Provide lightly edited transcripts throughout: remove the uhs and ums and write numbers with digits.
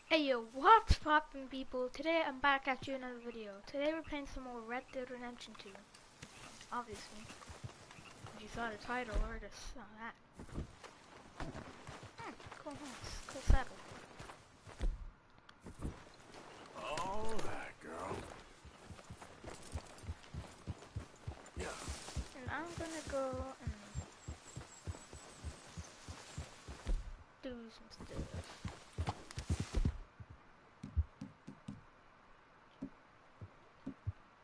Hey yo, what's poppin' people? Today I'm back at you another video. Today we're playing some more Red Dead Redemption 2. Obviously. If you saw the title or just saw that. Cool horse, cool saddle. All right, girl. Yeah. And I'm gonna go and do some stuff.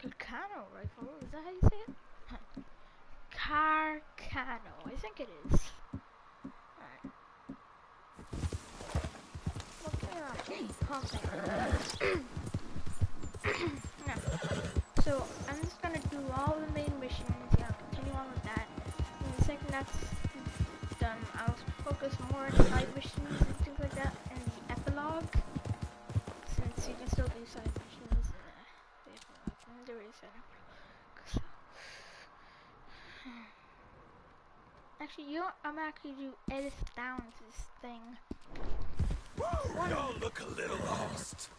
Carcano rifle, is that how you say it? Carcano, I think it is. Alright. Yeah. So I'm just gonna do all the main missions. Yeah, continue on with that. And the second that's done, I'll focus more on side missions and things like that, and the epilogue, since you can still do side missions. The epilogue. There is an epilogue. So, actually, you know, I'm actually do edit down this thing. Whoa, y'all look a little lost.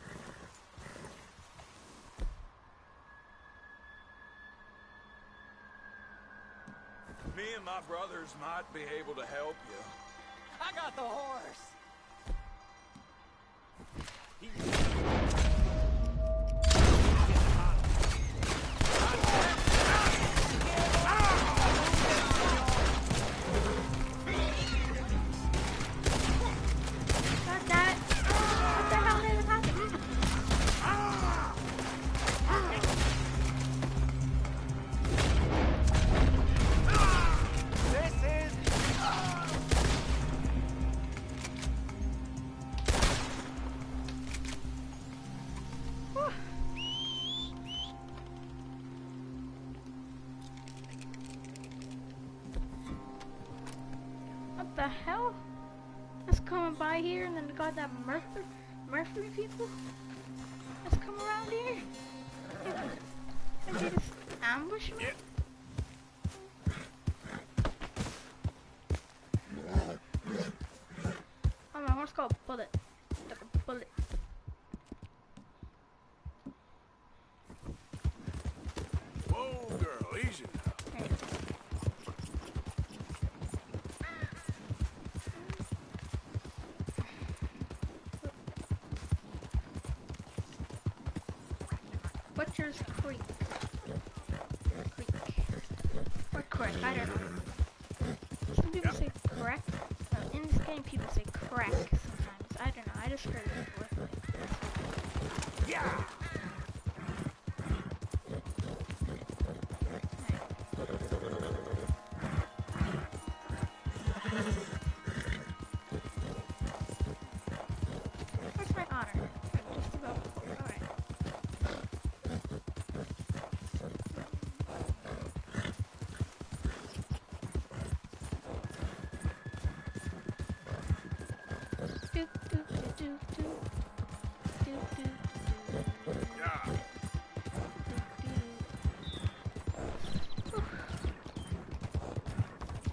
Me and my brothers might be able to help you. I got the horse. Got that. What the hell did happen? This is... What the hell? Just coming by here and then got that Murphy people? Just come around here? Did they just ambush me? Oh, my horse got a bullet. Like a bullet. Whoa, girl, easy now. Hey. Butcher's Creek. Or Crack, I don't know. Some people say crack. In this game, people say crack sometimes. I don't know. I just heard it correctly. Yeah. Where's my honor? Just about. Alright. Do do do do do do do Yeah. do.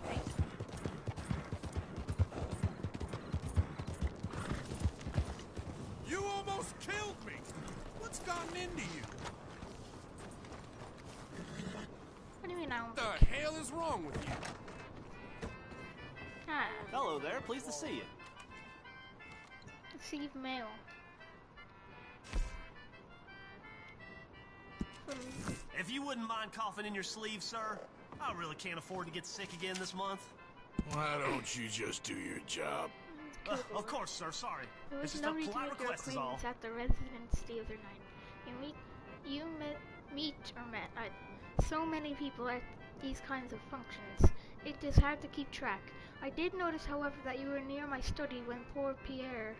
Right. You almost killed me. What's gotten into you? What do you mean I don't? What the hell is wrong with you? Ah, Hello there, pleased to see you. receive mail. From If you wouldn't mind coughing in your sleeve, sir, I really can't afford to get sick again this month. Why don't you just do your job? Of course, sir, sorry. There It's was just no a need to polite make your request is all. acquaintance at the residence the other night. You meet so many people at these kinds of functions. It is hard to keep track. I did notice, however, that you were near my study when poor Pierre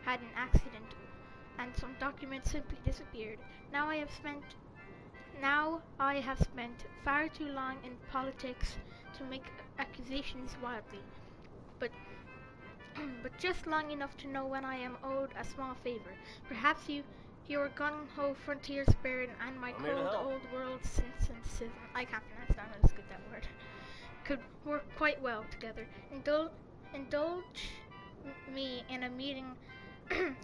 had an accident, and some documents simply disappeared. Now I have spent far too long in politics to make accusations wildly, but but just long enough to know when I am owed a small favor. Perhaps your gung-ho frontier spirit and my I'm here to cold help. old world cynicism, I can't pronounce that, let's get that word, could work quite well together. Indulge me in a meeting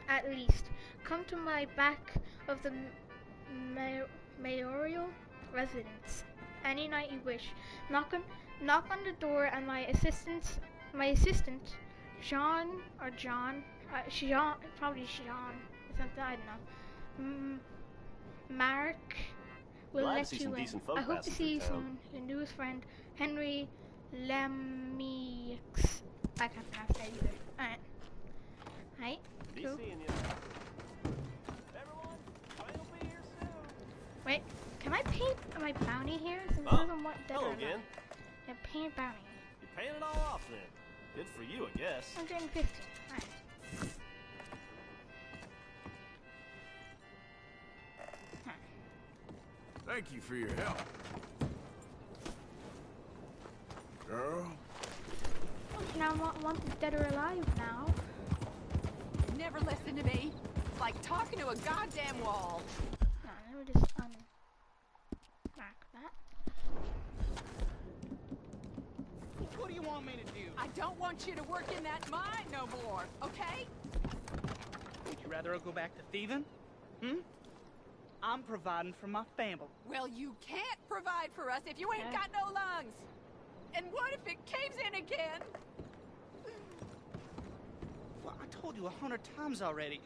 at least. Come to my back of the mayoral residence any night you wish. Knock on the door, and my assistant, Jean or John, Jean, probably Jean, or something. I don't know. Mark will Glad to let see you some in. decent folk I hope to passing see you through town. soon. Your newest friend, Henry Lemieux. I can't pronounce that either. Alright. Hi. Be Cool. seeing you. Everyone, train will be here soon. Wait, can I paint my bounty here? Since Oh, it doesn't want dead hello or again. alive. Yeah, paint bounty. You're paying it all off then. Good for you, I guess. 150. Alright. Thank you for your help. Girl? Now want dead or alive now. Never listen to me. It's like talking to a goddamn wall. No, let me just mark that. What do you want me to do? I don't want you to work in that mine no more, okay? Would you rather I go back to thieving? I'm providing for my family. Well, you can't provide for us if you ain't got no lungs. And what if it caves in again? Well, I told you 100 times already.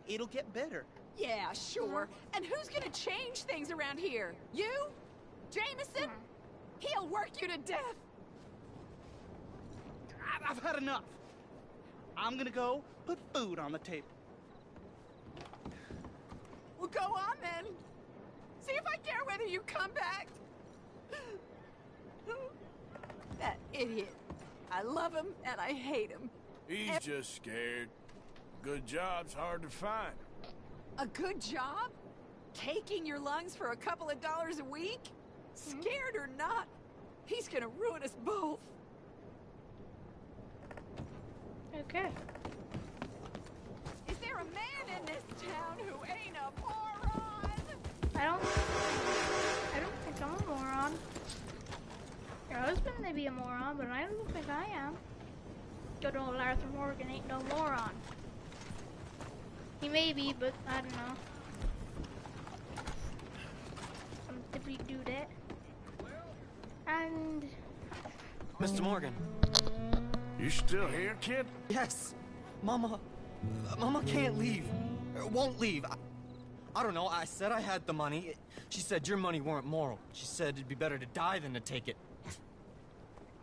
It'll get better. Yeah, sure. And who's gonna change things around here? You? Jameson? He'll work you to death. I've had enough. I'm gonna go put food on the table. Well, go on then. See if I care whether you come back. That idiot. I love him and I hate him. He's just scared. Good job's hard to find. A good job? Taking your lungs for a couple of dollars a week? Scared or not, he's gonna ruin us both. Okay. Is there a man in this town who ain't a moron? I don't think I'm a moron. Your husband may be a moron, but I don't think I am. Good old Arthur Morgan ain't no moron. He may be, but I don't know. Some tippy do that. And Mr. Morgan. You still here, kid? Yes. Mama can't leave. Won't leave. I don't know. I said I had the money. She said your money weren't moral. She said it'd be better to die than to take it.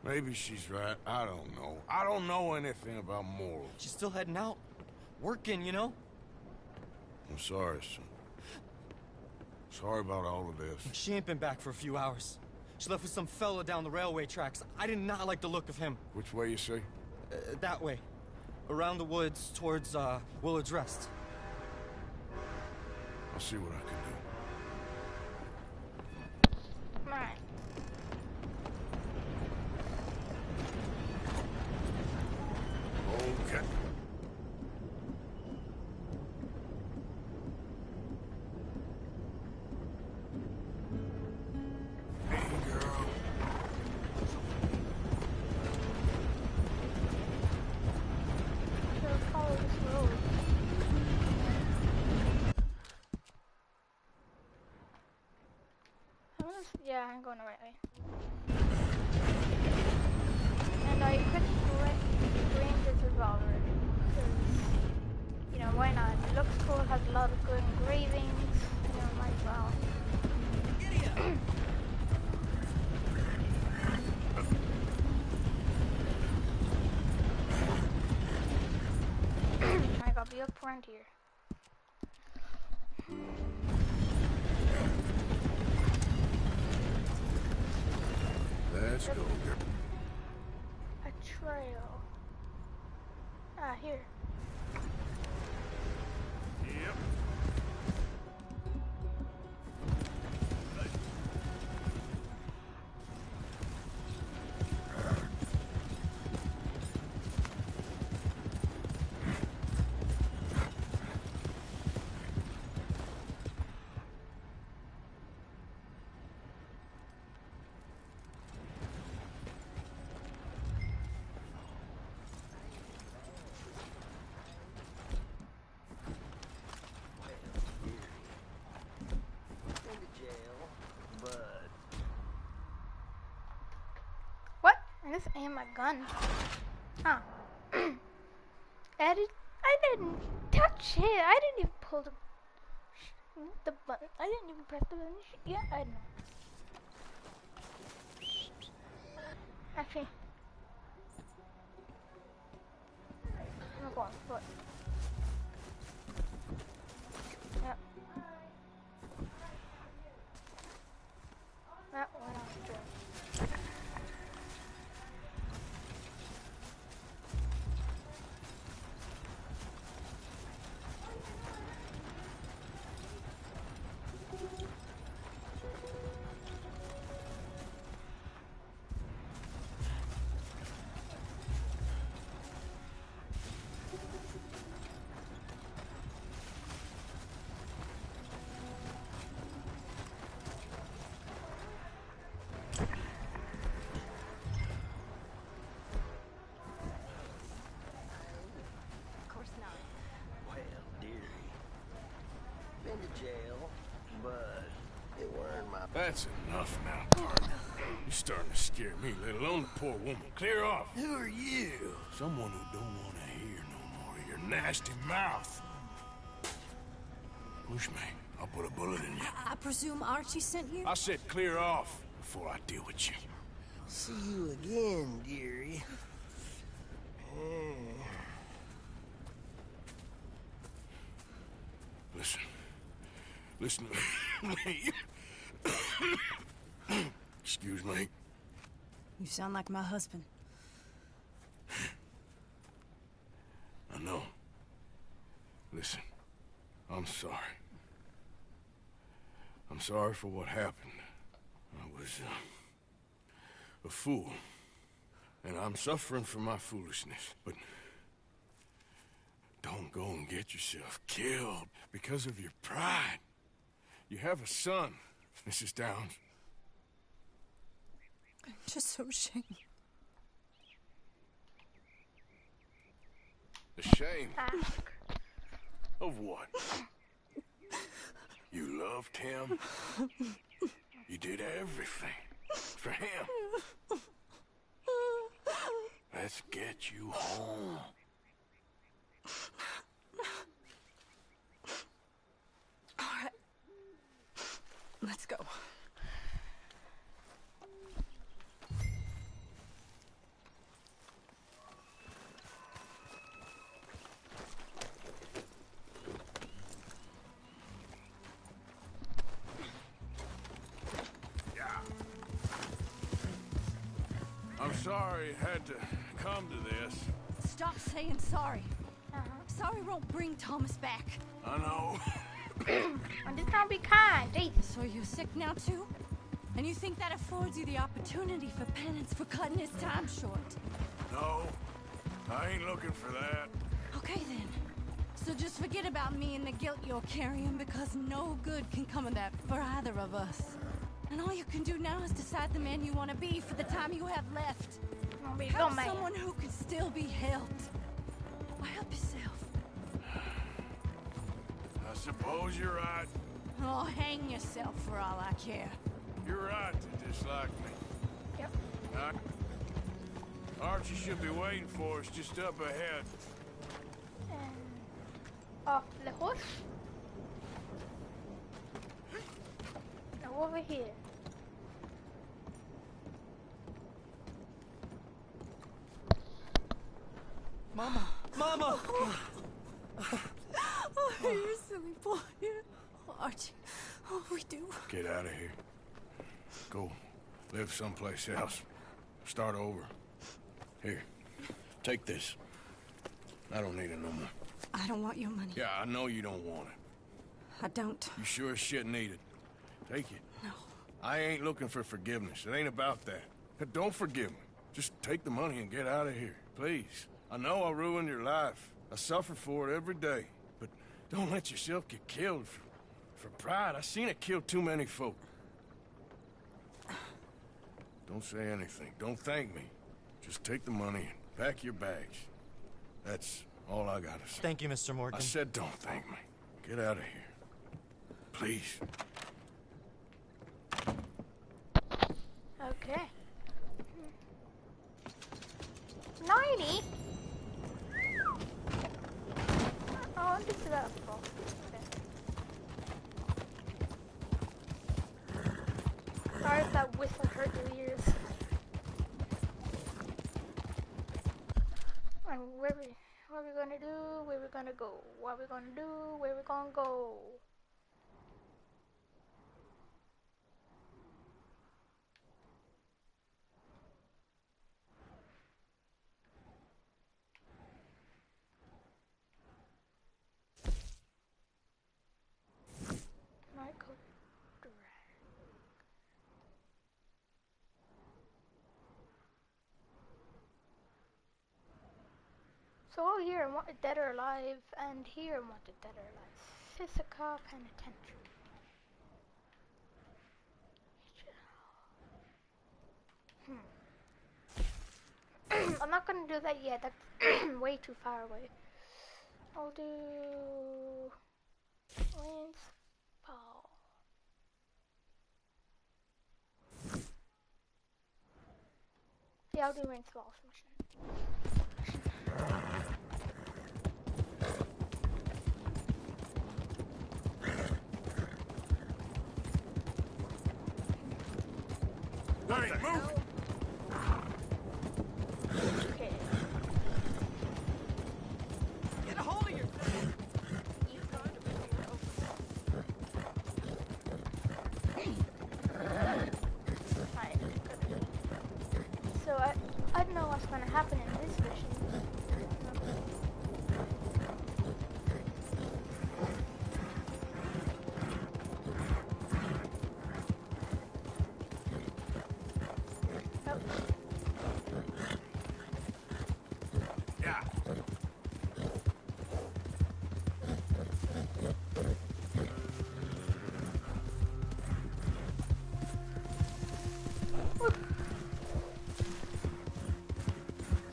Maybe she's right. I don't know. I don't know anything about morals. She's still heading out. Working, you know? I'm sorry, son. Sorry about all of this. She ain't been back for a few hours. She left with some fella down the railway tracks. I did not like the look of him. Which way you say? That way. Around the woods towards, Willard's Rest. I'll see what I can do. alright. Okay. Hey, girl. So follow this road. Yeah, I'm going the right way. And I equipped Granger's revolver. Because, you know, why not? It looks cool, has a lot of good engravings. You know, might as well. I gotta be up front here. Let's go, girl. A trail. Ah, here. Yep. this ain't my gun. Huh. I didn't touch it. I didn't even pull the button. I didn't even press the button. Yeah, I know. Actually, I'm going foot. Yep. That went on through. Jail, but it weren't my... That's enough now, partner. You're starting to scare me, let alone the poor woman. Clear off. Who are you? Someone who don't want to hear no more of your nasty mouth. Push me. I'll put a bullet in you. I presume Archie sent you? I said clear off before I deal with you. See you again, dearie. Listen to me. Excuse me. You sound like my husband. I know. Listen, I'm sorry. I'm sorry for what happened. I was a fool. And I'm suffering for my foolishness. But don't go and get yourself killed because of your pride. You have a son, Mrs. Downs. I'm just so ashamed. Ashamed? Of what? You loved him? You did everything for him. Let's get you home. All right. Let's go. I'm sorry it had to come to this. Stop saying sorry. Sorry won't bring Thomas back. I know. I'm just trying to be kind. Jesus. So you're sick now too? And you think that affords you the opportunity for penance for cutting his time short? No, I ain't looking for that. Okay then. So just forget about me and the guilt you're carrying, because no good can come of that for either of us. And all you can do now is decide the man you want to be for the time you have left. Help someone who can still be helped. Or help yourself. I suppose you're right. Oh, hang yourself for all I care. You're right to dislike me. Yep. Archie should be waiting for us just up ahead. And off the horse. Now over here. Mama! Mama! Oh, you silly boy. Oh, Archie, oh, we do. Get out of here. Go live someplace else. Start over. Here, take this. I don't need it no more. I don't want your money. Yeah, I know you don't want it. I don't. You sure as shit need it. Take it. No. I ain't looking for forgiveness. It ain't about that. But don't forgive me. Just take the money and get out of here, please. I know I ruined your life. I suffer for it every day. But don't let yourself get killed for pride. I seen it kill too many folk. Don't say anything. Don't thank me. Just take the money and pack your bags. That's all I gotta say. Thank you, Mr. Morgan. I said don't thank me. Get out of here. Please. Okay. 90? Oh, this is that. Sorry if that whistle hurt your ears. And what are we gonna do? Where we gonna go? What we gonna do? Where we gonna go? Michael Drag. So all here in Wanted Dead or Alive, and here in Wanted Dead or Alive. Sisika Penitentiary. I'm not gonna do that yet. That's way too far away. I'll do Lance Paul. Yeah, I'll do Rains Falls mission. Hey, move! Okay. Get a hold of your thing. Alright, good. So I don't know what's gonna happen in this mission. Yeah.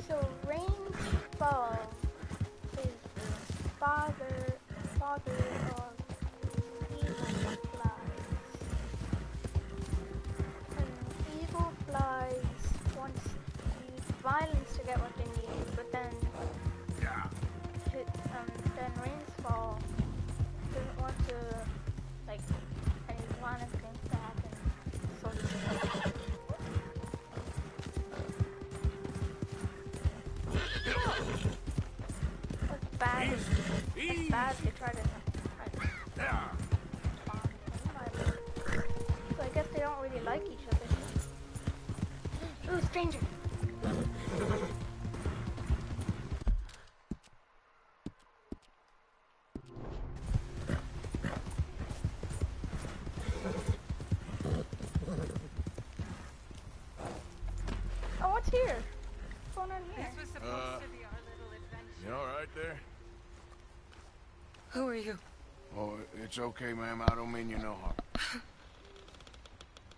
So Rains Fall is the father of evil flies. And evil flies want to use violence to get what they need, but then Yeah. then Rains Fall doesn't want to like any violence things to happen. So it's bad. It's bad to try to like, Yeah. bomb somebody. So I guess they don't really like each other. Ooh, stranger. Oh, what's here? What's going on here? This was supposed to be our little adventure. You all right there? Who are you? Oh, it's okay, ma'am. I don't mean you no harm.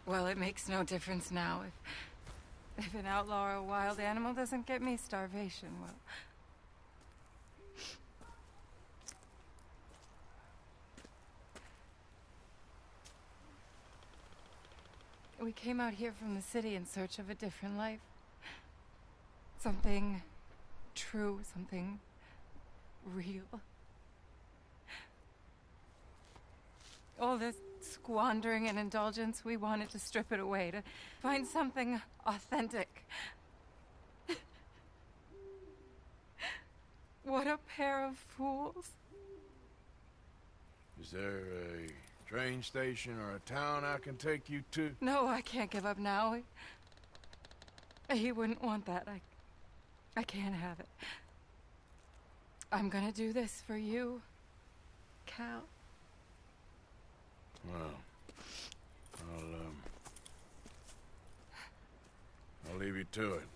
Well, it makes no difference now. If an outlaw or a wild animal doesn't get me, starvation will. We came out here from the city in search of a different life. Something true, something real. All this squandering and indulgence, we wanted to strip it away, to find something authentic. What a pair of fools. Is there a train station or a town I can take you to? No, I can't give up now. He wouldn't want that. I can't have it. I'm gonna do this for you, Cal. Well, I'll leave you to it.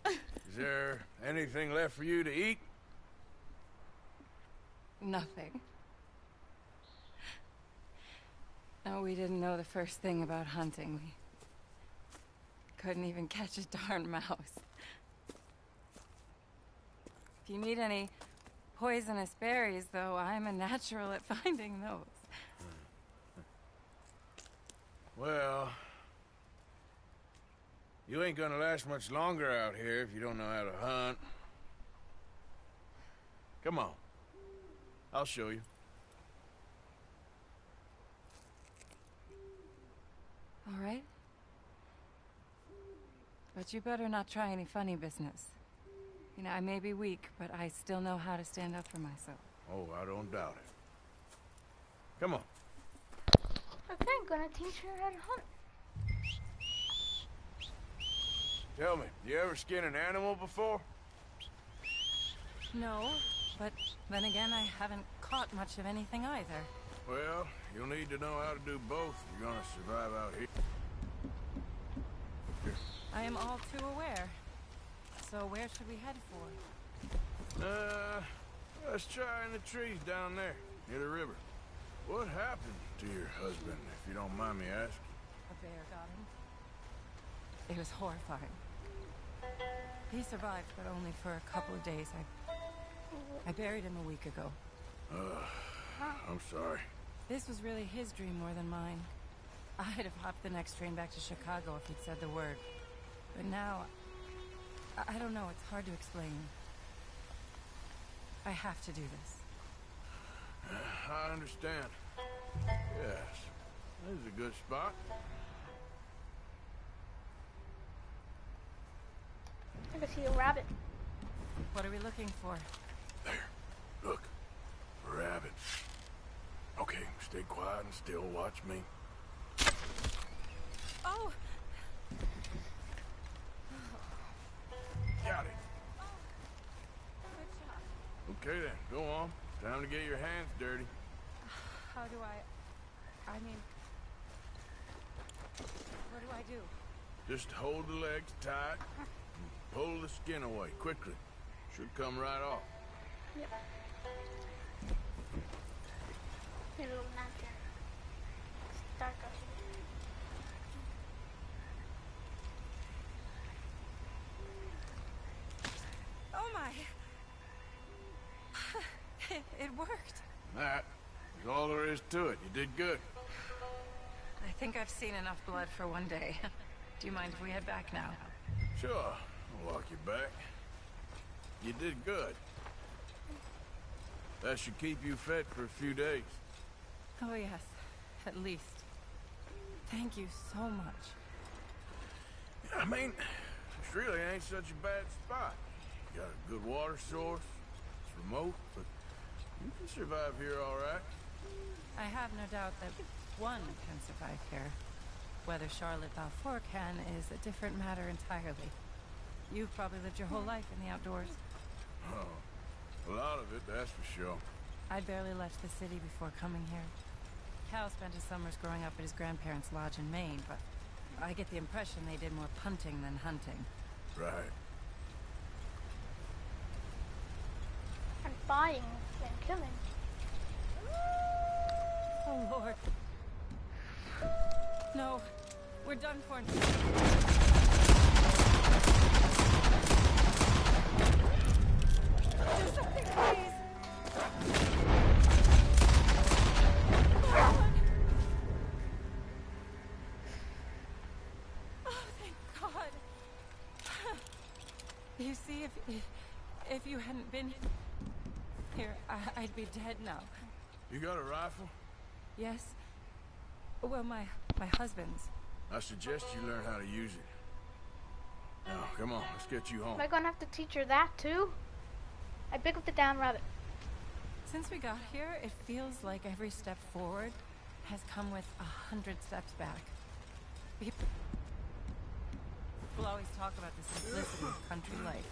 Is there anything left for you to eat? Nothing. No, we didn't know the first thing about hunting. We couldn't even catch a darn mouse. If you need any poisonous berries, though, I'm a natural at finding those. Well, you ain't gonna last much longer out here if you don't know how to hunt. Come on. I'll show you. All right. But you better not try any funny business. You know, I may be weak, but I still know how to stand up for myself. Oh, I don't doubt it. Come on. Okay, I'm gonna teach her how to hunt. Tell me, you ever skin an animal before? No, but then again, I haven't caught much of anything either. Well, you'll need to know how to do both if you're gonna survive out here. I am all too aware. So where should we head for? Let's try in the trees down there, near the river. What happened to your husband, if you don't mind me asking? A bear got him. It was horrifying. He survived, but only for a couple of days. I buried him a week ago. I'm sorry. This was really his dream more than mine. I'd have hopped the next train back to Chicago if he'd said the word. But now, I don't know, it's hard to explain. I have to do this. I understand. Yes, this is a good spot. I can see a rabbit. What are we looking for? There, look, a rabbit. Okay, stay quiet and still. Watch me. Oh! Got it. Good shot. Okay then, go on. Time to get your hands dirty. How do I mean... What do I do? Just hold the legs tight and pull the skin away quickly. Should come right off. Yep. Need a little lantern. It's dark out here. Oh my! It worked. That is all there is to it. You did good. I think I've seen enough blood for one day. Do you mind if we head back now? Sure, I'll walk you back. You did good. That should keep you fed for a few days. Oh yes, at least. Thank you so much. I mean, this really ain't such a bad spot. You got a good water source. It's remote, but you can survive here all right. I have no doubt that one can survive here. Whether Charlotte Balfour can is a different matter entirely. You've probably lived your whole life in the outdoors. Oh, a lot of it, that's for sure. I barely left the city before coming here. Cal spent his summers growing up at his grandparents' lodge in Maine, but I get the impression they did more punting than hunting. Right. And buying than killing. Oh, Lord. No, we're done for. Do something, please. Lord. Oh, thank God. You see, if you hadn't been here, I'd be dead now. You got a rifle? Yes. Well, my husband's. I suggest you learn how to use it. Now, come on, let's get you home. Am I gonna have to teach her that too? I pick up the damn rabbit. Since we got here, it feels like every step forward has come with 100 steps back. People always talk about the simplicity of country life,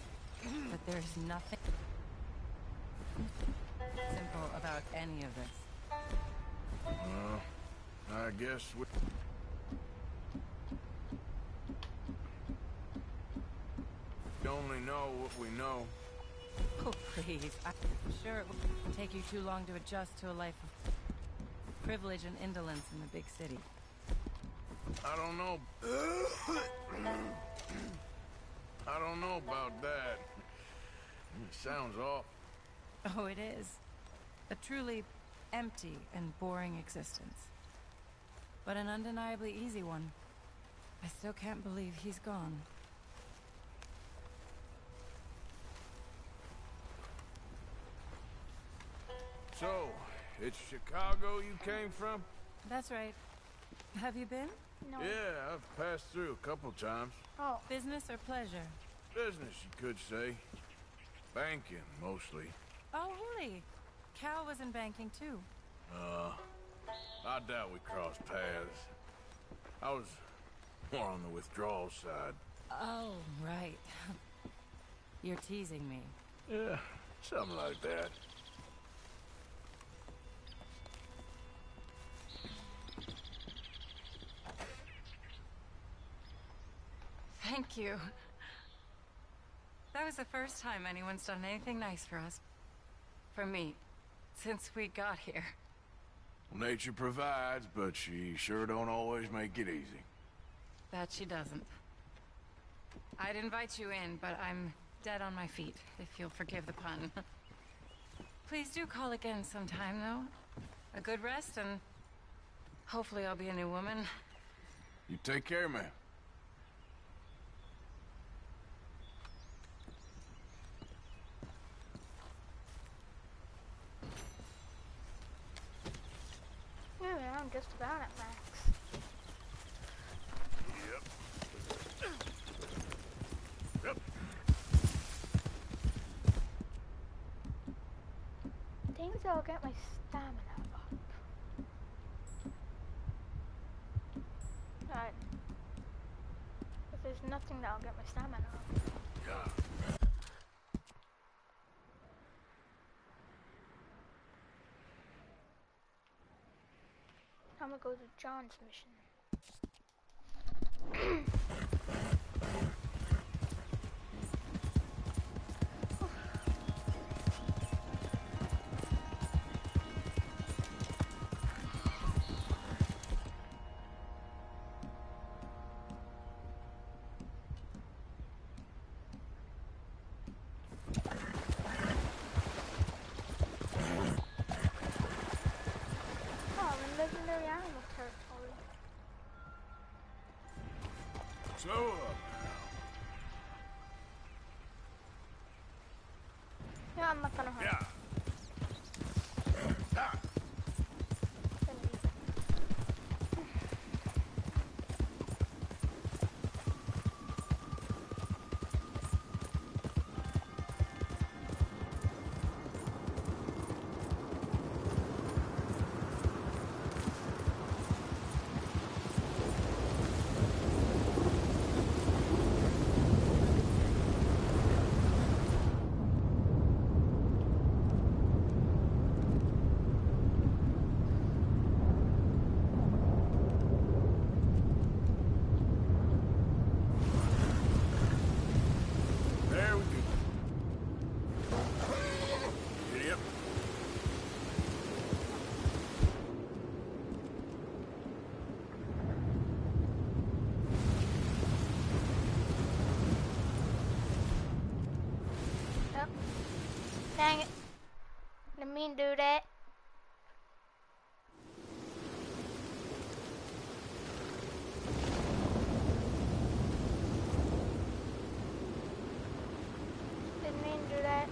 but there's nothing simple about any of this. I guess we... only know what we know. Oh, please. I'm sure it will take you too long to adjust to a life of privilege and indolence in the big city. I don't know. I don't know about that. It sounds off. Oh, it is. A truly empty and boring existence. but an undeniably easy one. I still can't believe he's gone. So, it's Chicago you came from? That's right. Have you been? No. Yeah, I've passed through a couple times. Oh. Business or pleasure? Business, you could say. Banking, mostly. Oh, really? Cal was in banking, too. I doubt we crossed paths. I was more on the withdrawal side. Oh, right. You're teasing me. Yeah, something like that. Thank you. That was the first time anyone's done anything nice for us. For me. Since we got here. Nature provides, but she sure don't always make it easy. That she doesn't. I'd invite you in, but I'm dead on my feet, if you'll forgive the pun. Please do call again sometime, though. A good rest, and hopefully I'll be a new woman. You take care, man. Yeah, man, I'm just about at max. Yep. Things that'll get my stamina up. Alright. But there's nothing that'll get my stamina up. Yeah. I'm gonna go to John's mission. Legendary animal territory. So, Yeah, I'm not gonna hunt. yeah. Ah. Gonna leave. There we go. Giddy up. Yep. Dang it. Didn't mean to do that. Didn't mean to do that.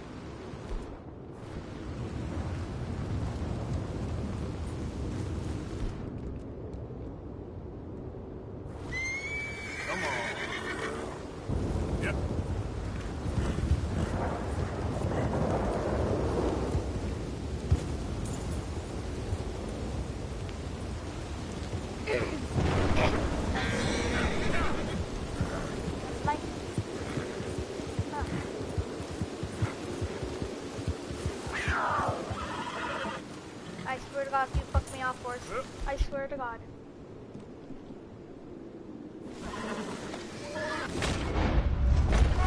Come on. Yep. Like, I swear to God, if you fuck me off, horse. I swear to God.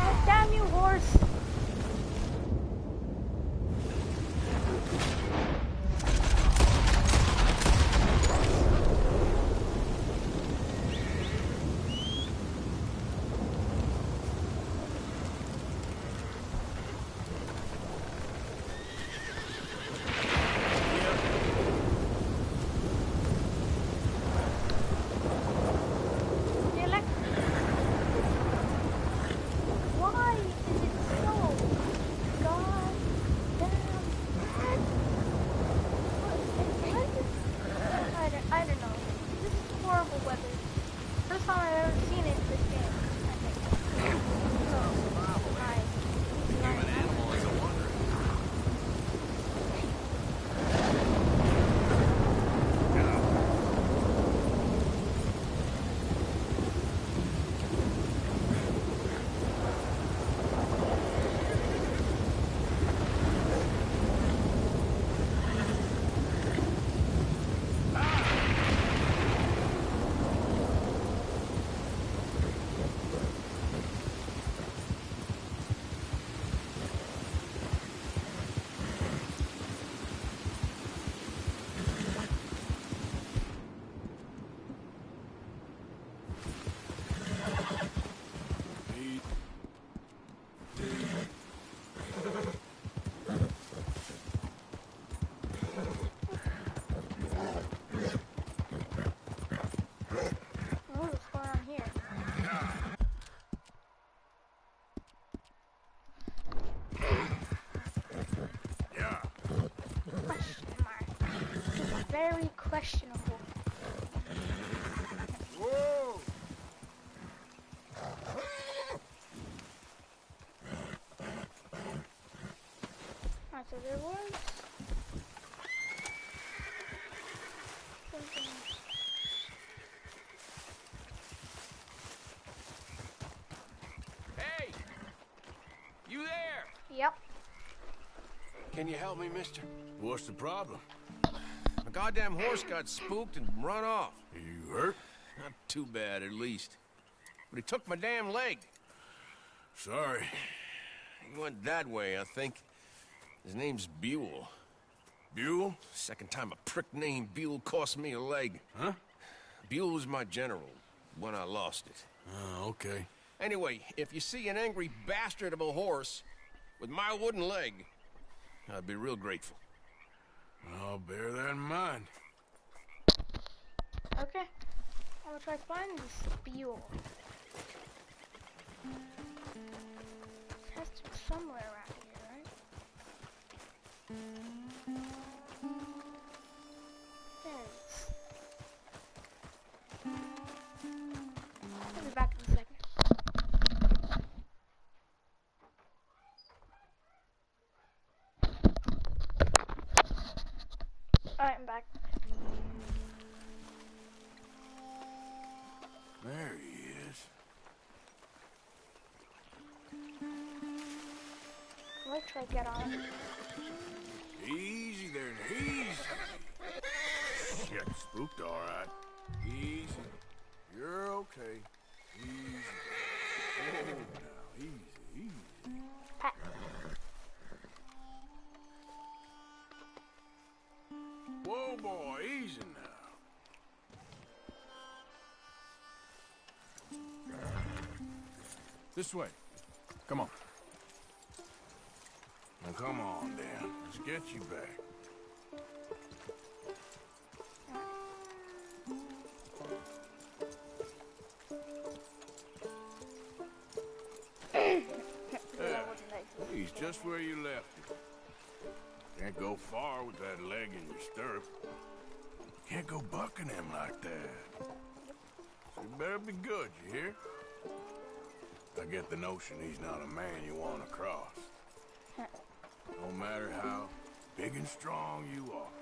Oh, damn you, horse! very questionable. Whoa! Alright, so there was something. Hey! You there? Yep. Can you help me, mister? What's the problem? My goddamn horse got spooked and run off. You hurt? Not too bad, at least. But he took my damn leg. Sorry. He went that way, I think. His name's Buell. Buell? Second time a prick named Buell cost me a leg. Huh? Buell was my general when I lost it. Oh, okay. Anyway, if you see an angry bastard of a horse with my wooden leg, I'd be real grateful. I'll bear that in mind. Okay. I'm gonna try to find this Buell. It has to be somewhere around here, right? There it is. I'll be back in a second. Alright, I'm back. There he is. Let's try to get on it. Easy there, easy. Shit, spooked all right. Easy. You're okay. Easy. Oh, now, easy, easy. Pat. Whoa, boy, easy now. This way. Come on. Now come on, Dan. Let's get you back. He's just where you left him. Can't go far with that leg in your stirrup. Can't go bucking him like that. So you better be good, you hear? I get the notion he's not a man you want to cross. No matter how big and strong you are.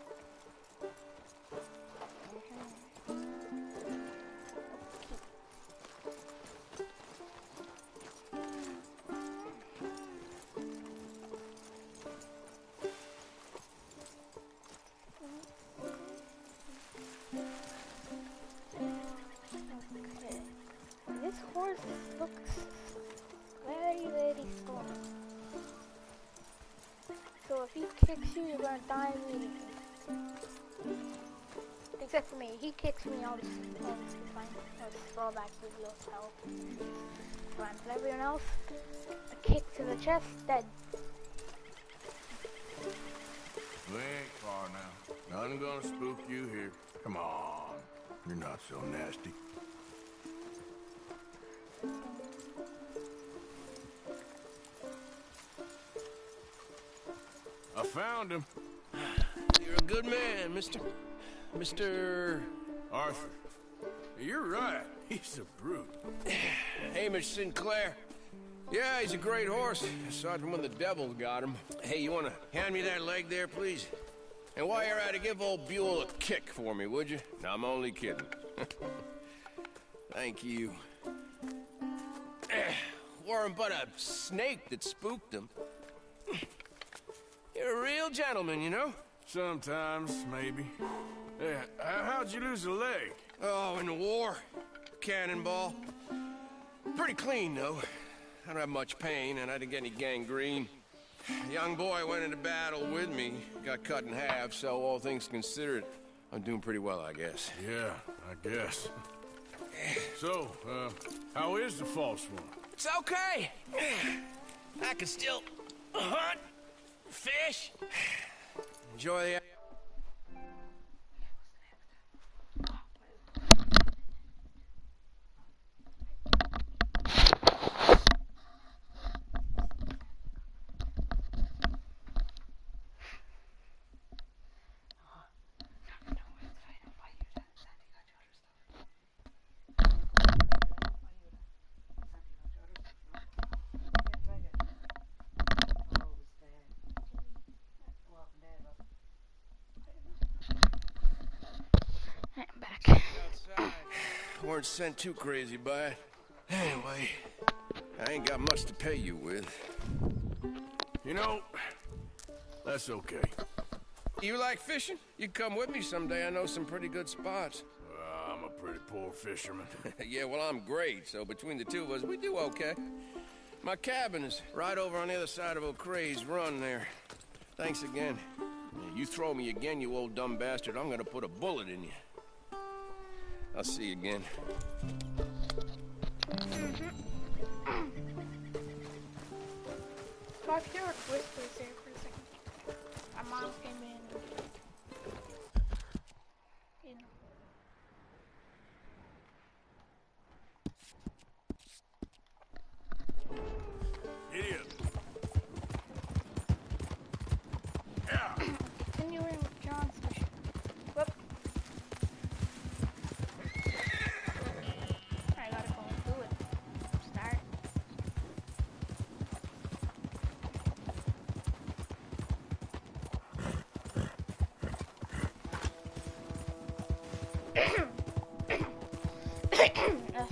Okay. This horse looks very, very strong. So if he kicks you, you're gonna die immediately. Except for me. If he kicks me, I'll just be fine. I'll just fall back with low health. Fine. But everyone else, a kick to the chest, dead. We ain't far now. Nothing gonna spook you here. Come on. You're not so nasty. I found him. You're a good man, mister. Mr. Arthur. You're right. He's a brute. Hamish Sinclair. Yeah, he's a great horse, aside from when the devil got him. Hey, you want to hand me that leg there, please? And while you're at it, give old Buell a kick for me, would you? No, I'm only kidding. Thank you. Weren't but a snake that spooked him. You're a real gentleman, you know? Sometimes, maybe. Yeah, how'd you lose a leg? Oh, in the war. Cannonball. Pretty clean, though. I don't have much pain, and I didn't get any gangrene. A young boy went into battle with me, got cut in half, so all things considered, I'm doing pretty well, I guess. Yeah, I guess. So, how is the false one? It's okay. I can still hunt, fish, enjoy the... weren't sent too crazy by it. Anyway, I ain't got much to pay you with. You know, that's okay. You like fishing? You come with me someday. I know some pretty good spots. I'm a pretty poor fisherman. Yeah, well, I'm great, so between the two of us, we do okay. My cabin is right over on the other side of O'Creagh's Run there. Thanks again. You throw me again, you old dumb bastard, I'm gonna put a bullet in you. I'll see you again. So I could hear a whispers there for a second. My mom came in. You know. Idiot. Yeah. Continuing with John's mission. Whoop. I gotta go and do it. Start.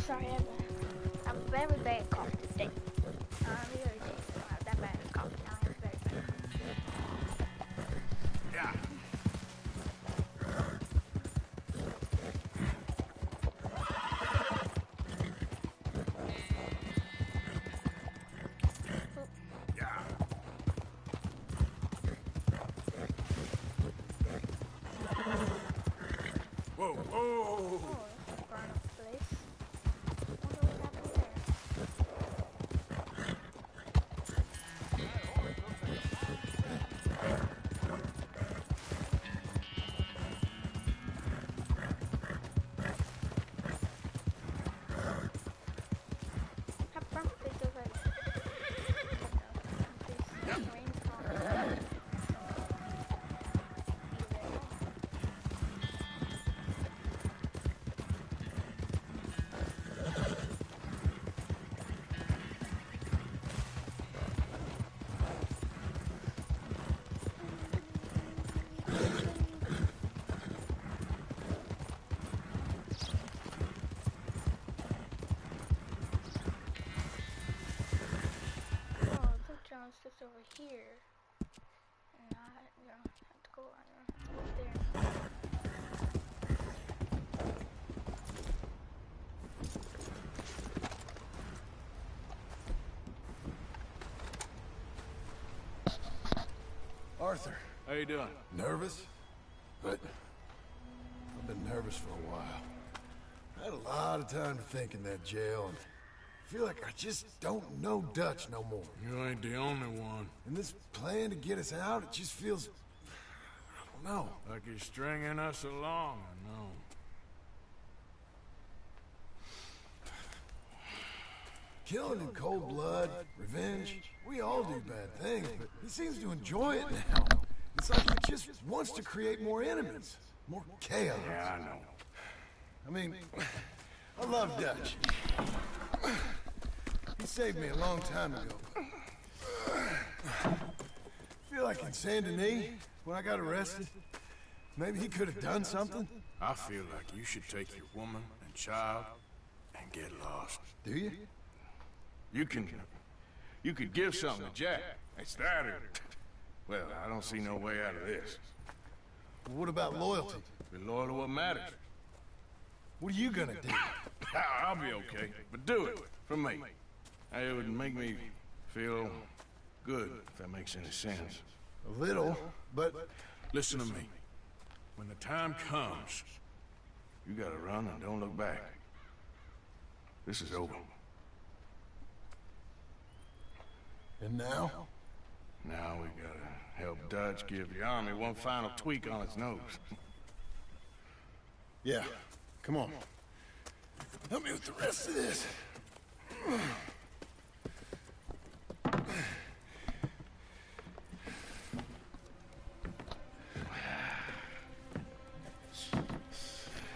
Sorry, I'm very bad cough today. I'm really I don't have that bad cough now. I'm very bad. Yeah. Yeah. Whoa, whoa. Oh, that's a burn up place. Wonder what happened there. Have burnt place already. Rain's falling. Oh, the John's just over here. And I don't have to go, there. Arthur, How you doing? nervous? But I've been nervous for a while. I had a lot of time to think in that jail, and I feel like I just don't know Dutch no more. You ain't the only one. And this plan to get us out, it just feels... I don't know. Like he's stringing us along, I know. Killing in cold blood, revenge, we all do bad things, but he seems to enjoy it now. It's like he just wants to create more enemies, more chaos. Yeah, I know. I mean, I love Dutch. He saved me a long time ago. I feel like in Saint Denis, when I got arrested, maybe he could have done something. I feel like you should take your woman and child and get lost. Do you? You could give something to Jack. It's that or... Well, I don't see no way out of this. Well, what about loyalty? Be loyal to what matters. What are you gonna do? I'll be okay, but do it for me. It would make me feel good, if that makes any sense. A little, but... Listen to me. When the time comes, you gotta run and don't look back. This is over. And now? Now we gotta help Dutch give the army one final tweak on its nose. Yeah, come on. Help me with the rest of this.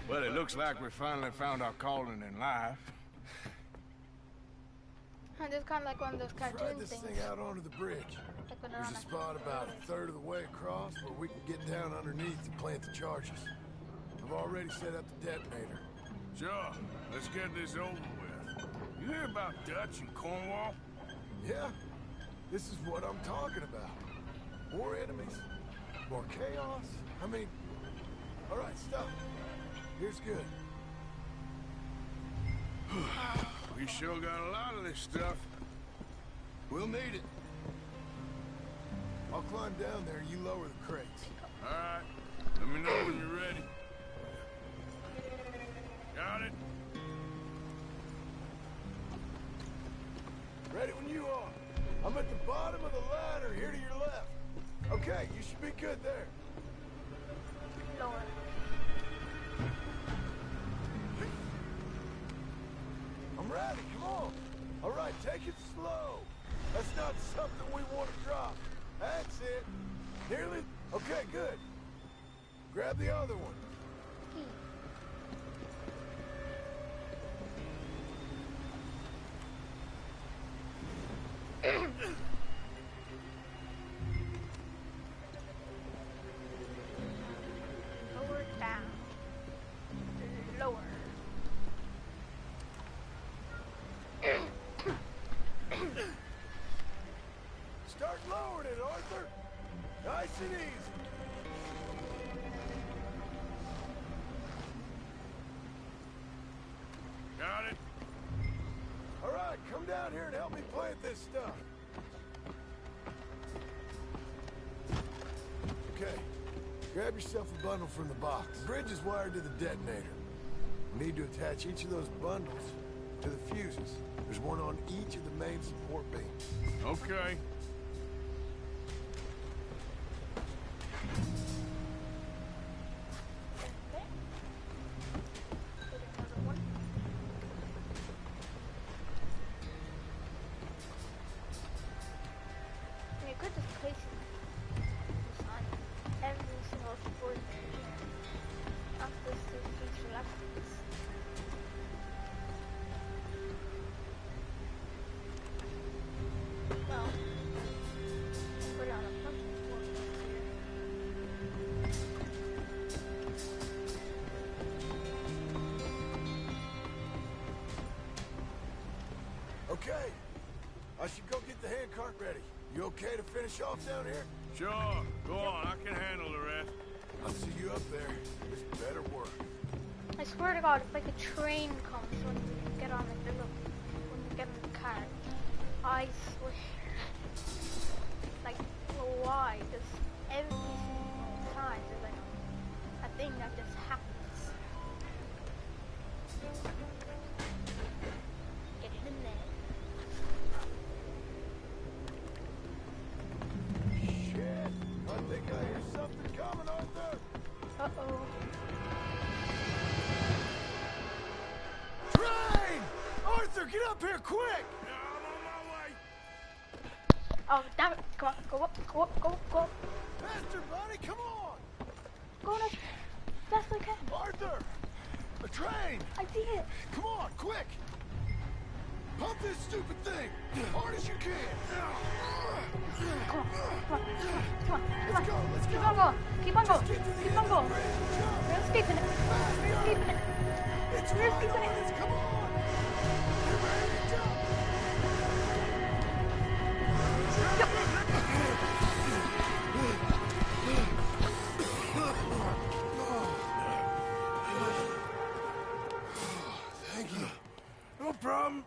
Well, it looks like we finally found our calling in life. It's kind of like one of those Ride cartoon this things. thing out onto the bridge. Like when they're There's on a spot about a third of the way across where we can get down underneath to plant the charges. I've already set up the detonator. Sure, let's get this over with. You hear about Dutch and Cornwall? Yeah, this is what I'm talking about. More enemies, more chaos. I mean, all right, stop. Here's good. We sure got a lot of this stuff. We'll need it. I'll climb down there, you lower the crates. All right, let me know when you're ready. Got it? Ready when you are. I'm at the bottom of the ladder, here to your left. Okay, you should be good there. Lower. I'm ready, come on. All right, take it slow. That's not something we want to drop. That's it. Nearly. Okay, good. Grab the other one. Lower down. Lower. Start lowering it, Arthur. Nice and easy. Got it? All right, come down here and help me plant this stuff. Okay, grab yourself a bundle from the box. The bridge is wired to the detonator. We need to attach each of those bundles to the fuses. There's one on each of the main support beams. Okay. You could just place this on every single support after each electrics. Well, put it on a bunch of support here. Okay, I should go get the handcart ready. You okay to finish off down here? Sure. Go on, I can handle the rest. I'll see you up there. This better work. I swear to God, if like a train comes when you get on the when you get in the car, I swear. Like, why? Just every single time there's like a thing that just happens. Get it in there. Shit! I think I hear something coming, Arthur! Uh-oh. Train! Arthur, get up here quick! Oh, damn it. Come on, go up, go up, go up, go up. Faster, buddy, come on! Going as fast as I can. Arthur! A train! I see it. Come on, quick! Pump this stupid thing! Hard as you can! Come on, come on, come on, come on. Let's go, let's go! Keep on going, keep on going, Just get to the keep end on of the going. bridge and jump. We're escaping it. We're escaping it. It's We're right escaping on it. us, come on! Get ready to jump! Thank you. No problem.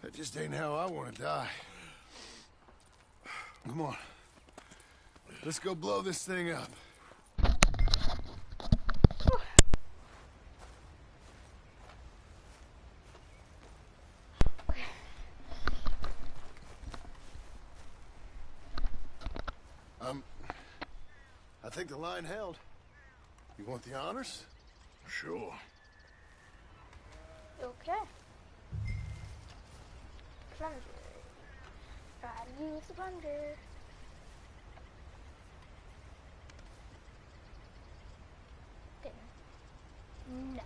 That just ain't how I want to die. Come on. Let's go blow this thing up. I think the line held. You want the honors? Sure. Okay. Plunger. Try to use the plunger. Didn't. No.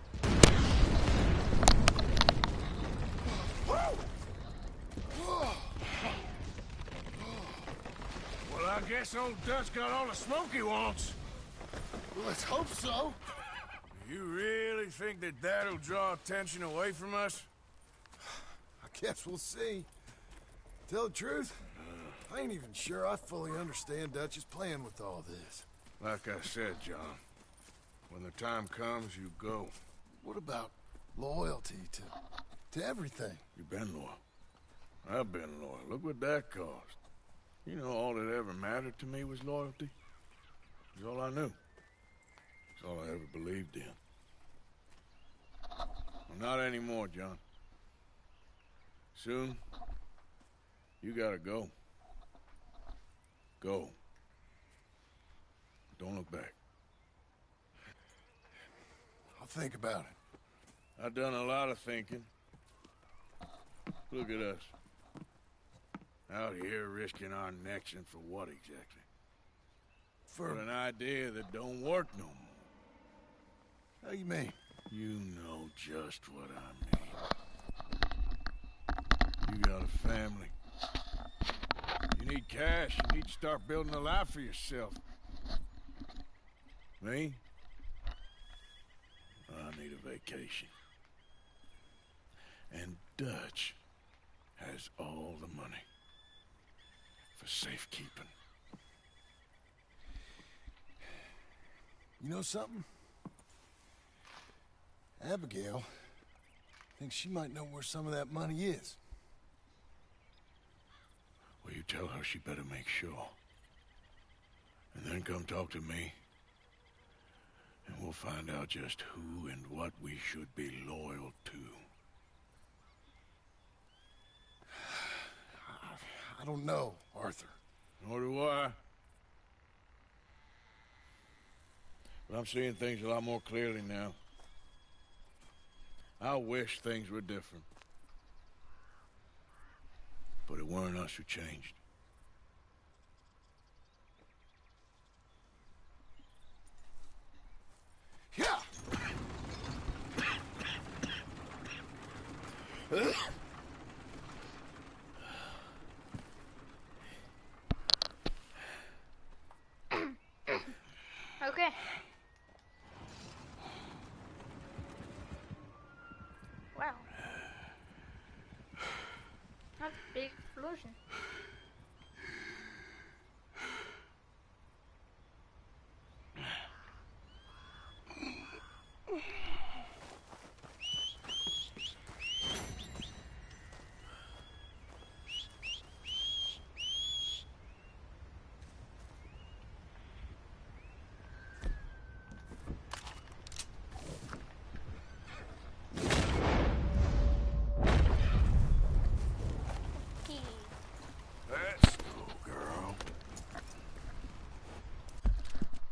Well, I guess old Dutch got all the smoke he wants. Well, let's hope so. You really think that that'll draw attention away from us? I guess we'll see. Tell the truth, I ain't even sure I fully understand Dutch's plan with all this. Like I said, John, when the time comes, you go. What about loyalty to everything? You've been loyal. I've been loyal. Look what that cost. You know, all that ever mattered to me was loyalty. It's all I knew. It's all I ever believed in. Well, not anymore, John. Soon, you gotta go. Go. Don't look back. I'll think about it. I've done a lot of thinking. Look at us. Out here risking our necks, and for what exactly? For an idea that don't work no more. How you mean? You know just what I mean. You got a family. You need cash. You need to start building a life for yourself. Me? I need a vacation. And Dutch has all the money for safekeeping. You know something? Abigail thinks she might know where some of that money is. Well, you tell her she better make sure. And then come talk to me. And we'll find out just who and what we should be loyal to. I don't know, Arthur. Nor do I. But I'm seeing things a lot more clearly now. I wish things were different. But it weren't us who changed. Yeah! Okay. Wow. That's a big explosion.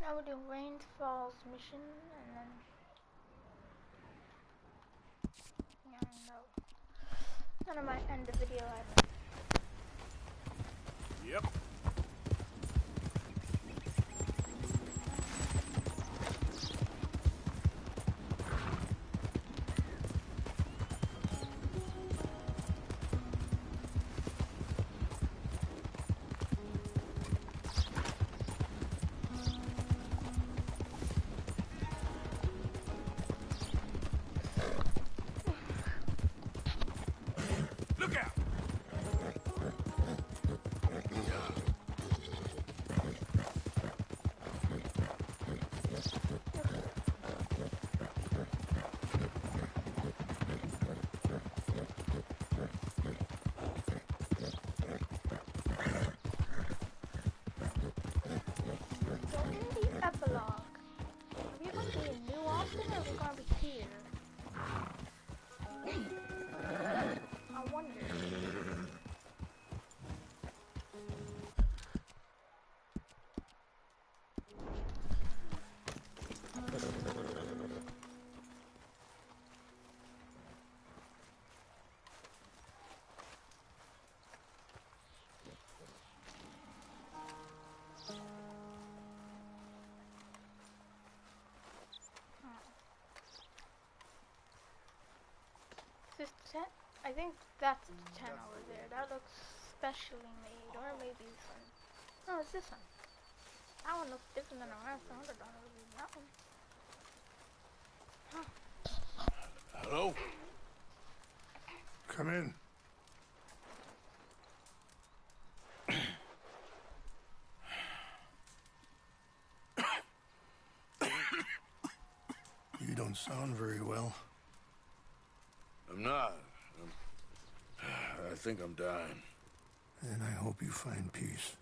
Now we'll do Rain Falls mission and then no. Then I might end the video at Yep. Look out! So in the epilogue, are we going to be in New Austin or are we going to be here? I wonder. This tent? I think that's the tent over there. That looks specially made. Or maybe this one. No, it's this one. That one looks different than the rest. I would have thought it would be that one. Hello? Come in. You don't sound very well. I'm not. I think I'm dying. And I hope you find peace.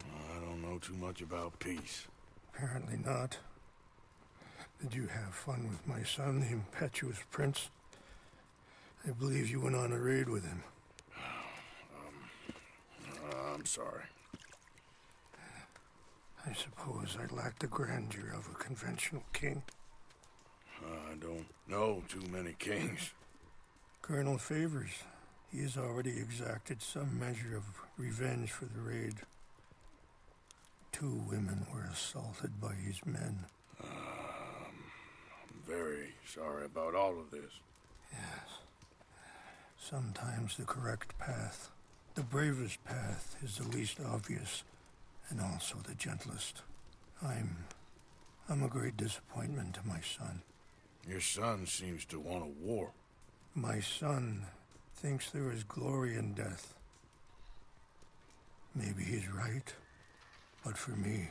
I don't know too much about peace. Apparently not. Did you have fun with my son, the impetuous prince? I believe you went on a raid with him. I'm sorry. I suppose I lack the grandeur of a conventional king. I don't know too many kings. Colonel Favors, he has already exacted some measure of revenge for the raid. 2 women were assaulted by his men. I'm very sorry about all of this. Yes. Sometimes the correct path, the bravest path, is the least obvious, and also the gentlest. I'm a great disappointment to my son. Your son seems to want a war. My son thinks there is glory in death. Maybe he's right, but for me,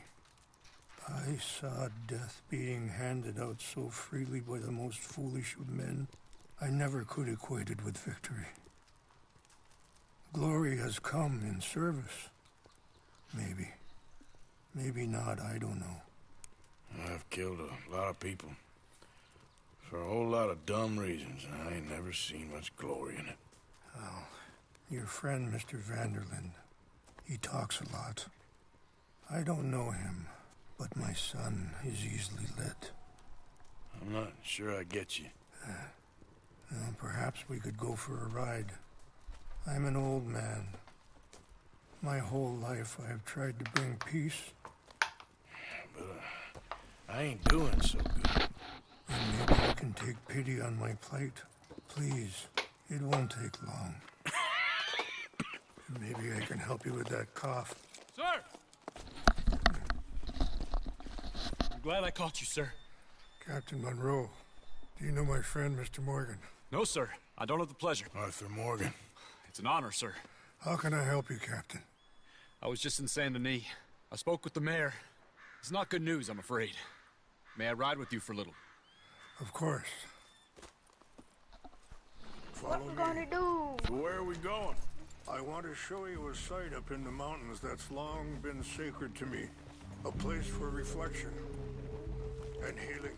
I saw death being handed out so freely by the most foolish of men. I never could equate it with victory. Glory has come in service. Maybe. Maybe not, I don't know. I've killed a lot of people. For a whole lot of dumb reasons, and I ain't never seen much glory in it. Well, your friend, Mr. Vanderlyn, he talks a lot. I don't know him, but my son is easily led. I'm not sure I get you. Well, perhaps we could go for a ride. I'm an old man. My whole life I have tried to bring peace. But I ain't doing so good. And maybe I can take pity on my plight. Please, it won't take long. Maybe I can help you with that cough. Sir! I'm glad I caught you, sir. Captain Monroe, do you know my friend, Mr. Morgan? No, sir. I don't have the pleasure. Arthur Morgan. It's an honor, sir. How can I help you, Captain? I was just in Saint Denis. I spoke with the mayor. It's not good news, I'm afraid. May I ride with you for a little? Of course. What we gonna do? So where are we going? I want to show you a site up in the mountains that's long been sacred to me. A place for reflection and healing.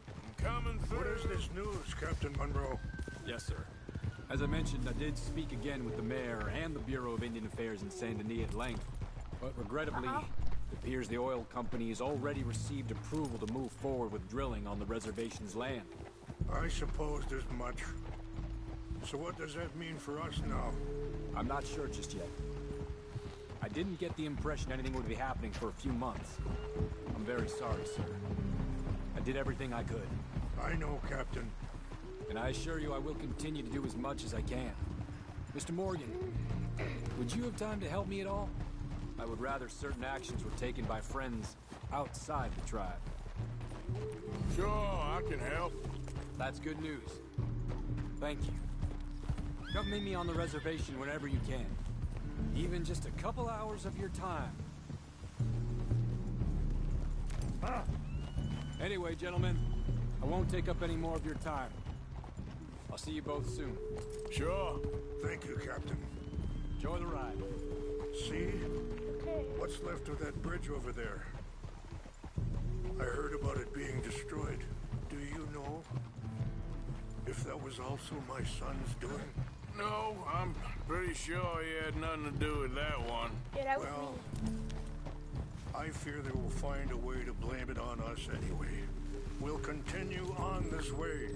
I'm coming through. What is this news, Captain Monroe? Yes, sir. As I mentioned, I did speak again with the mayor and the Bureau of Indian Affairs in Saint Denis at length. But regrettably, it appears the oil company has already received approval to move forward with drilling on the reservation's land. I supposed as much. So what does that mean for us now? I'm not sure just yet. I didn't get the impression anything would be happening for a few months. I'm very sorry, sir. I did everything I could. I know, Captain. And I assure you I will continue to do as much as I can. Mr. Morgan, would you have time to help me at all? I would rather certain actions were taken by friends outside the tribe. Sure, I can help. That's good news. Thank you. Come meet me on the reservation whenever you can. Even just a couple hours of your time. Anyway, gentlemen, I won't take up any more of your time. I'll see you both soon. Sure. Thank you, Captain. Enjoy the ride. See? What's left of that bridge over there? I heard about it being destroyed. Do you know if that was also my son's doing? No, I'm pretty sure he had nothing to do with that one. Yeah, that was Well, me. I fear they will find a way to blame it on us anyway. We'll continue on this way.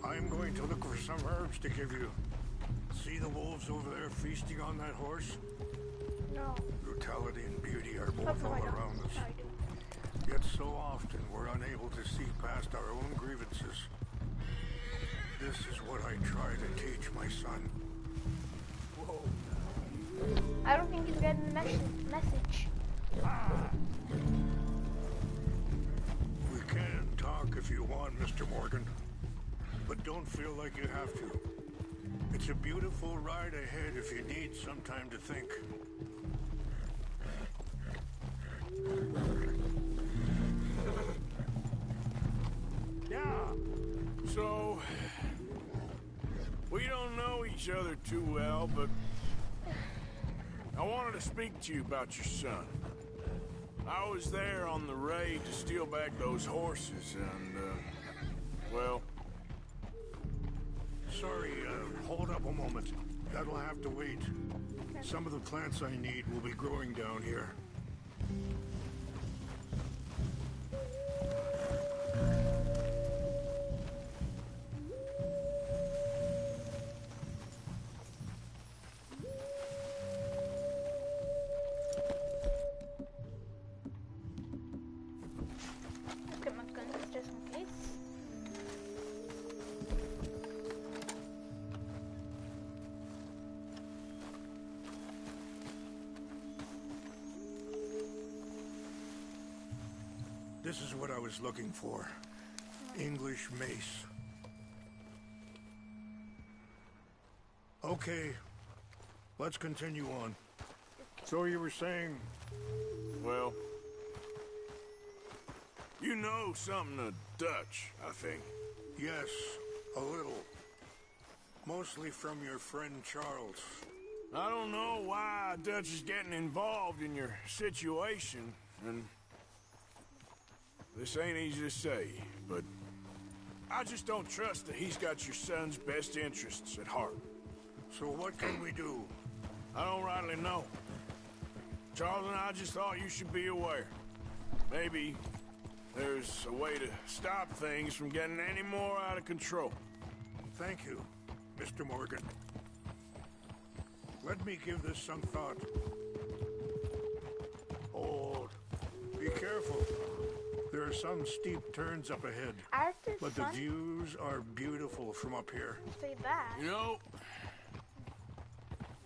I'm going to look for some herbs to give you. See the wolves over there feasting on that horse? No. Brutality and beauty are both No, all I don't. around us. No, I do. Yet so often we're unable to see past our own grievances. This is what I try to teach my son. Whoa. I don't think he's getting the message. We can't talk talk if you want, Mr. Morgan. But don't feel like you have to. It's a beautiful ride ahead if you need some time to think. Yeah. So, we don't know each other too well, but I wanted to speak to you about your son. I was there on the raid to steal back those horses, and, well... Sorry, hold up a moment. That'll have to wait. Some of the plants I need will be growing down here. Get my guns just in case. This is what I was looking for. English mace. Okay, let's continue on. So you were saying... Well... You know something of Dutch, I think. Yes, a little. Mostly from your friend Charles. I don't know why Dutch is getting involved in your situation, and... This ain't easy to say, but... I just don't trust that he's got your son's best interests at heart. So what can we do? I don't rightly know. Charles and I just thought you should be aware. Maybe there's a way to stop things from getting any more out of control. Thank you, Mr. Morgan. Let me give this some thought. Hold. Be careful. There are some steep turns up ahead, but the views are beautiful from up here. Say that. You know,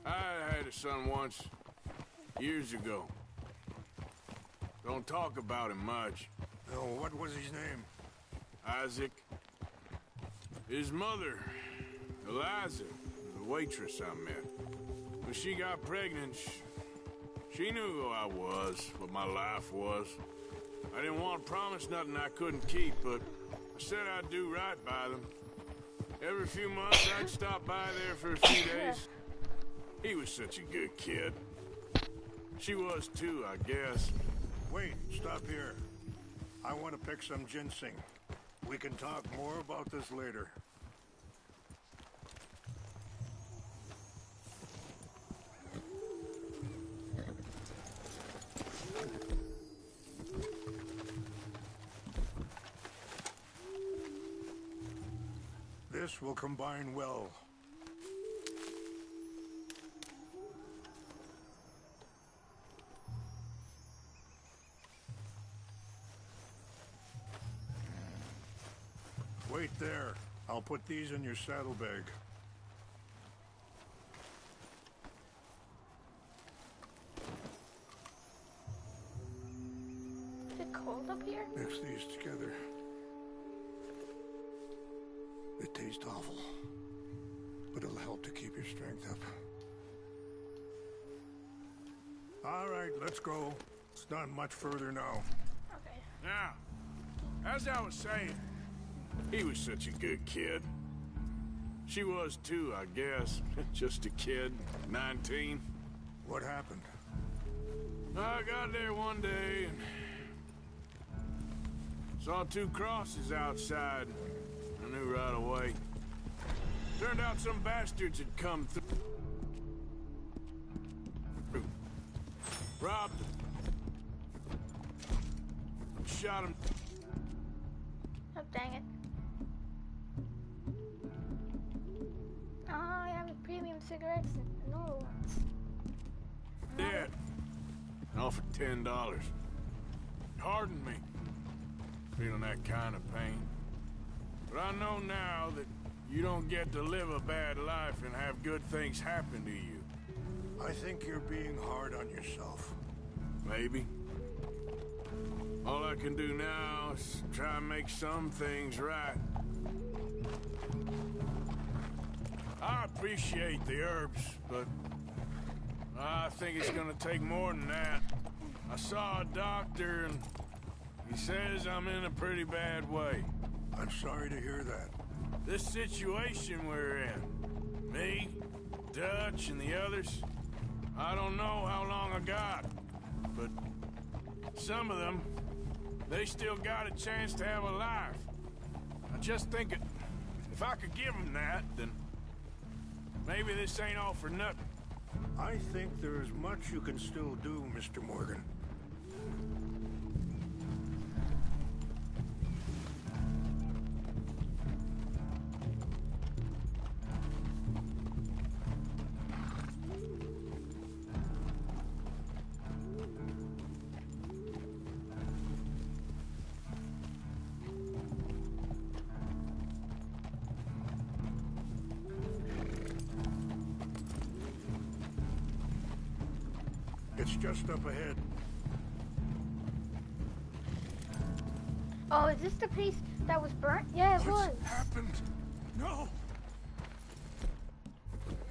I had a son once, years ago. Don't talk about him much. No, what was his name? Isaac. His mother, Eliza, the waitress I met. When she got pregnant, she knew who I was, what my life was. I didn't want to promise nothing I couldn't keep, but I said I'd do right by them. Every few months, I'd stop by there for a few days. He was such a good kid. She was too, I guess. Wait, stop here. I want to pick some ginseng. We can talk more about this later. This will combine well. Wait there. I'll put these in your saddlebag. Is it cold up here? Mix these together. It tastes awful, but it'll help to keep your strength up. All right, let's go. It's not much further now. Okay. Now, as I was saying, he was such a good kid. She was too, I guess. Just a kid, 19. What happened? I got there one day and saw two crosses outside. I knew right away. Turned out some bastards had come through. Robbed them. Shot him. Oh, dang it. Oh, I have premium cigarettes and normal ones. Dead. And offered $10. Pardon me. Feeling that kind of pain. But I know now that you don't get to live a bad life and have good things happen to you. I think you're being hard on yourself. Maybe. All I can do now is try and make some things right. I appreciate the herbs, but I think it's gonna take more than that. I saw a doctor and he says I'm in a pretty bad way. I'm sorry to hear that. This situation we're in, me, Dutch, and the others, I don't know how long I got, but some of them, they still got a chance to have a life. I just think if I could give them that, then maybe this ain't all for nothing. I think there is much you can still do, Mr. Morgan. It's just up ahead. Oh, is this the piece that was burnt? Yeah, it was. What's happened? No!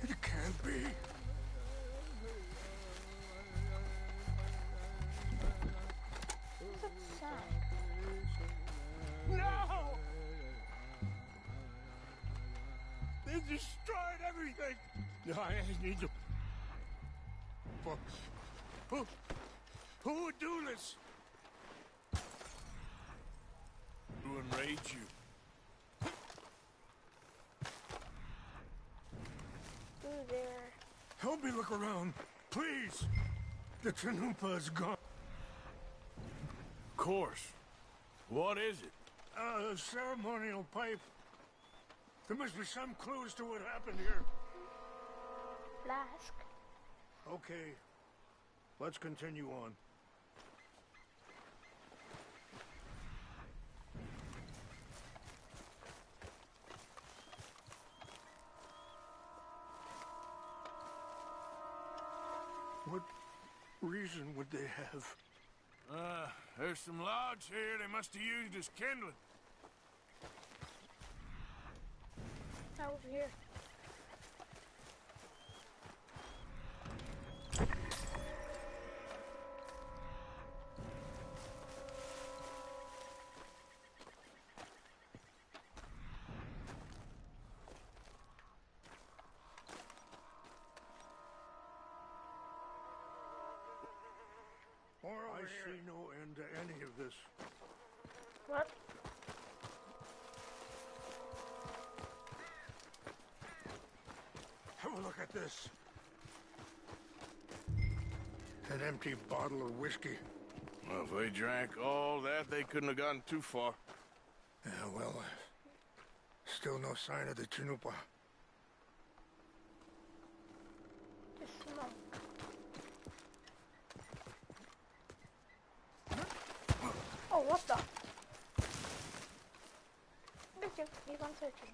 It can't be. What's that sound? No! They destroyed everything! No, I need to... Who would do this? To enrage you. Ooh, there. Help me look around, please. The Chanupa is gone. Of course. What is it? A ceremonial pipe. There must be some clues to what happened here. Flask. Okay. Let's continue on. What reason would they have? There's some logs here they must have used as kindling. Now over here. I see no end to any of this. What? Have a look at this. An empty bottle of whiskey. Well, if they drank all that, they couldn't have gotten too far. Yeah, well, still no sign of the Chanupa. Just smoke. Oh, what the? Keep on searching.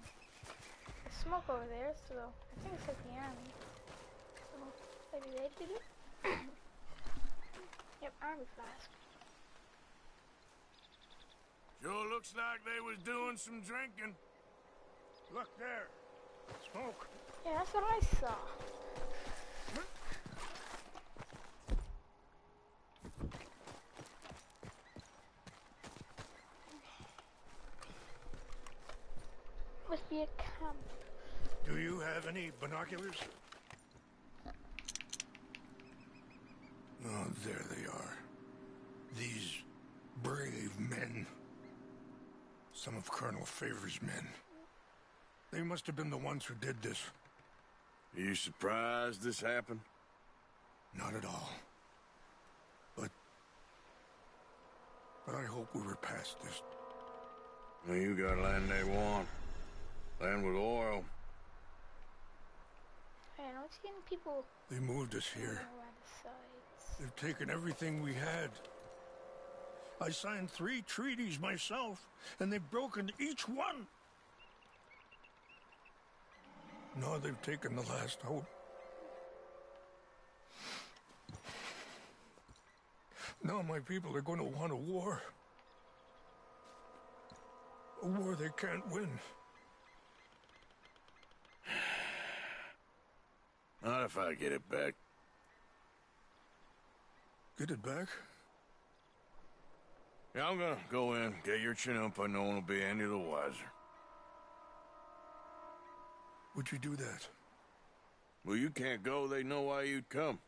There's smoke over there, so I think it's like the army. So maybe they did it? Yep, army flask. Sure looks like they was doing some drinking. Look there. Smoke. Yeah, that's what I saw. Must be a camp. Do you have any binoculars? Oh, there they are. These brave men. Some of Colonel Favor's men. They must have been the ones who did this. Are you surprised this happened? Not at all. But I hope we were past this. Well, you got land they want. Land with oil. Hey, I don't see any people. They moved us here. Around the sides. They've taken everything we had. I signed 3 treaties myself, and they've broken each one. Now they've taken the last hope. Now my people are going to want a war. A war they can't win. Not if I get it back. Get it back? Yeah, I'm gonna go in, get your Chinook, but no one will be any the wiser. Would you do that? Well, you can't go, they know why you'd come.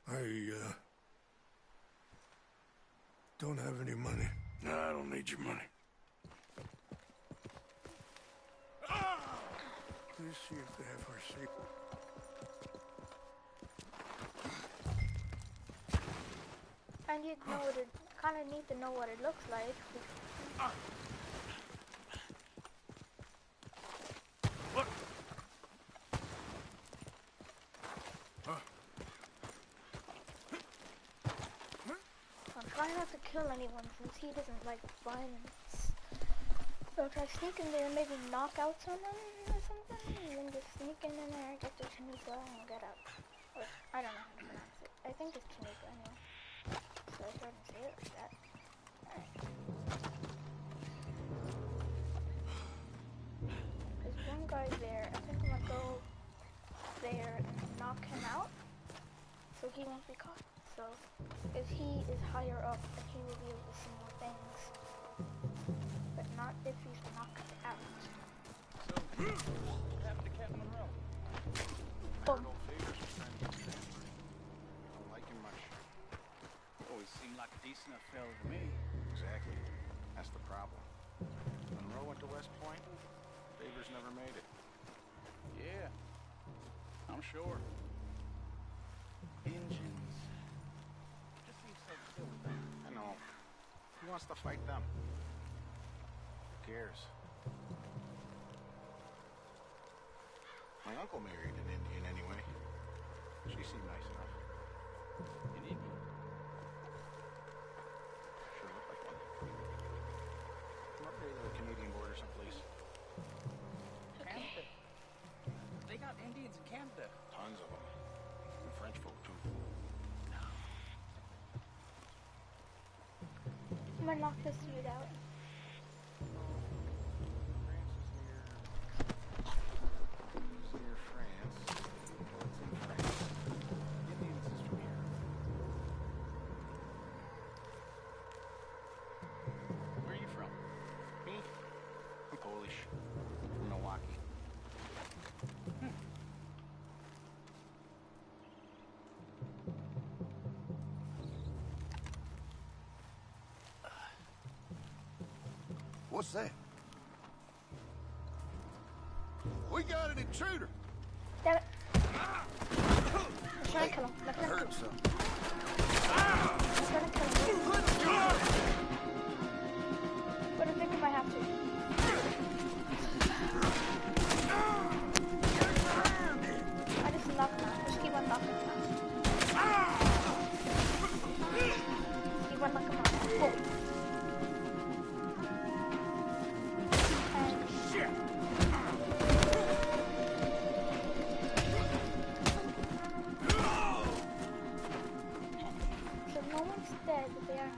I, don't have any money. No, I don't need your money. Please see if they have our secret. And you know what it, kind of need to know what it looks like. I'm trying not to kill anyone since he doesn't like violence. So if I sneak in there, maybe knock out someone or something, and then just sneak in there, get the Chinooka, and get out. Or, I don't know how to pronounce it. I think it's Chinooka anyway. So I shouldn't say it like that. Alright. There's one guy there. I think I'm gonna go there and knock him out so he won't be caught. So if he is higher up, then he will be able to see more things. But not if he's knocked out. So, what happened to Captain Monroe? Colonel Favors was trying to get him. I don't like him much. Always seemed like a decent enough fellow to me. Exactly. That's the problem. Monroe went to West Point. Favors never made it. Yeah, I'm sure. Engines. Just seems so silly. I know. He wants to fight them. Who cares? My uncle married an Indian anyway. She seemed nice enough. An Indian? Sure looked like one. From up near the Canadian border someplace. Canada. They got Indians in Canada. Tons of them. And French folk too. I'm gonna knock this dude out. It's near France. Well, it's in France. Indians is from here. Where are you from? Me? I'm Polish. From Milwaukee. What's that? We got an intruder. Damn it. I'm trying to kill him. I'm I trying to heard kill him. something. I'm trying to kill him. But I think I might have to. I just knocked him out. Just keep on knocking him out. Keep on knocking him out. Whoa. So no one's dead, but they are.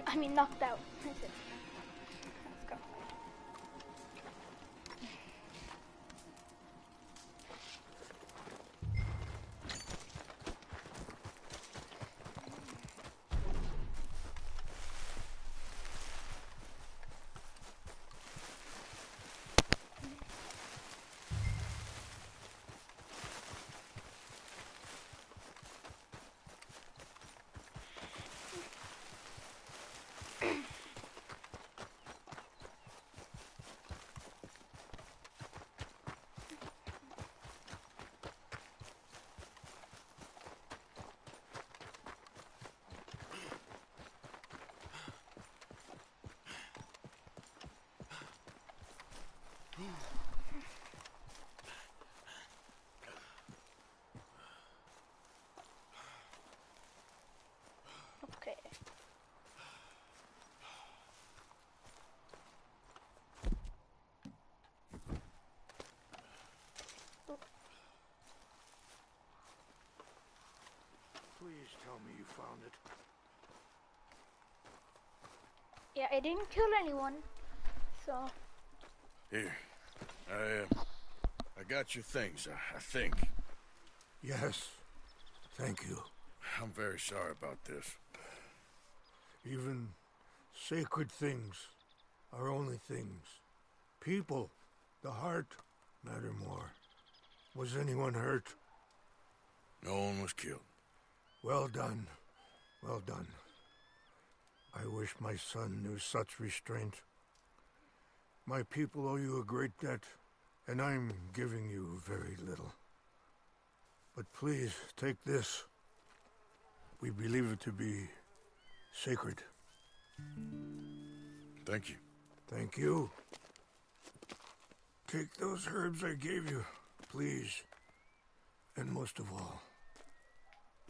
I mean, knocked out. Let's go. Okay. Please tell me you found it. Yeah, I didn't kill anyone, so... Here. I got your things, I think. Yes. Thank you. I'm very sorry about this. Even sacred things are only things. People, the heart, matter more. Was anyone hurt? No one was killed. Well done. Well done. I wish my son knew such restraint. My people owe you a great debt, and I'm giving you very little. But please, take this. We believe it to be sacred. Thank you. Thank you. Take those herbs I gave you, please. And most of all,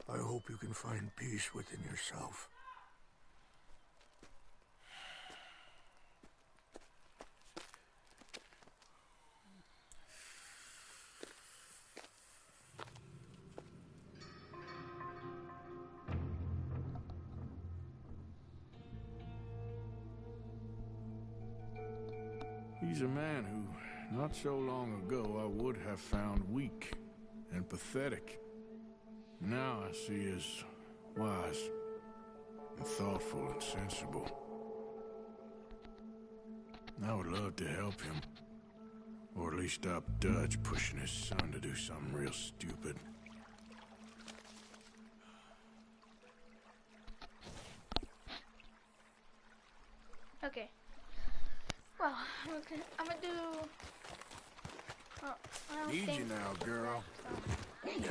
I hope you can find peace within yourself. He's a man who, not so long ago, I would have found weak and pathetic. Now I see as wise and thoughtful and sensible. I would love to help him, or at least stop Dutch pushing his son to do something real stupid. Okay. Well, I'm gonna do... Well, I don't Need think... you now, girl. It's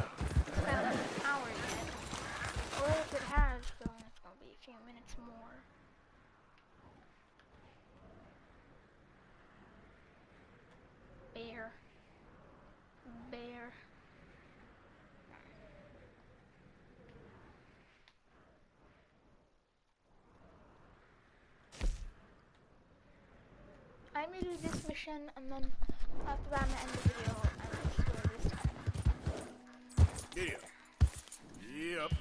about an hour yet. Or if it has, then it's gonna be a few minutes more. Bear. Bear. I'm gonna do this mission, and then after that I'm gonna end the video and explore this time. Yeah. Yep.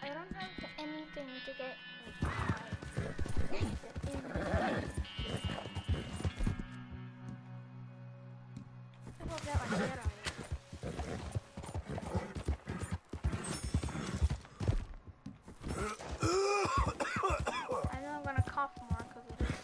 I don't have anything to get. I hope that like get on I know I'm gonna cough more because of this.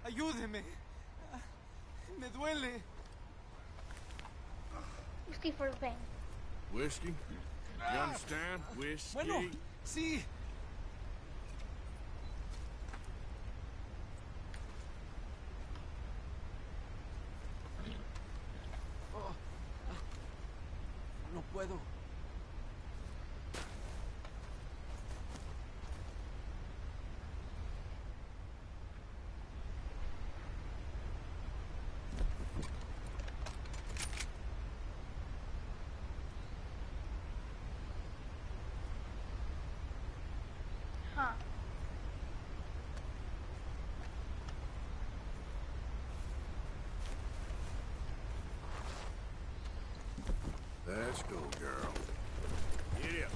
Ayúdeme. Me duele. Whiskey for the pain. Whiskey? You understand? Whiskey? Bueno, sí. No puedo. Huh. Let's go, girl. Get up.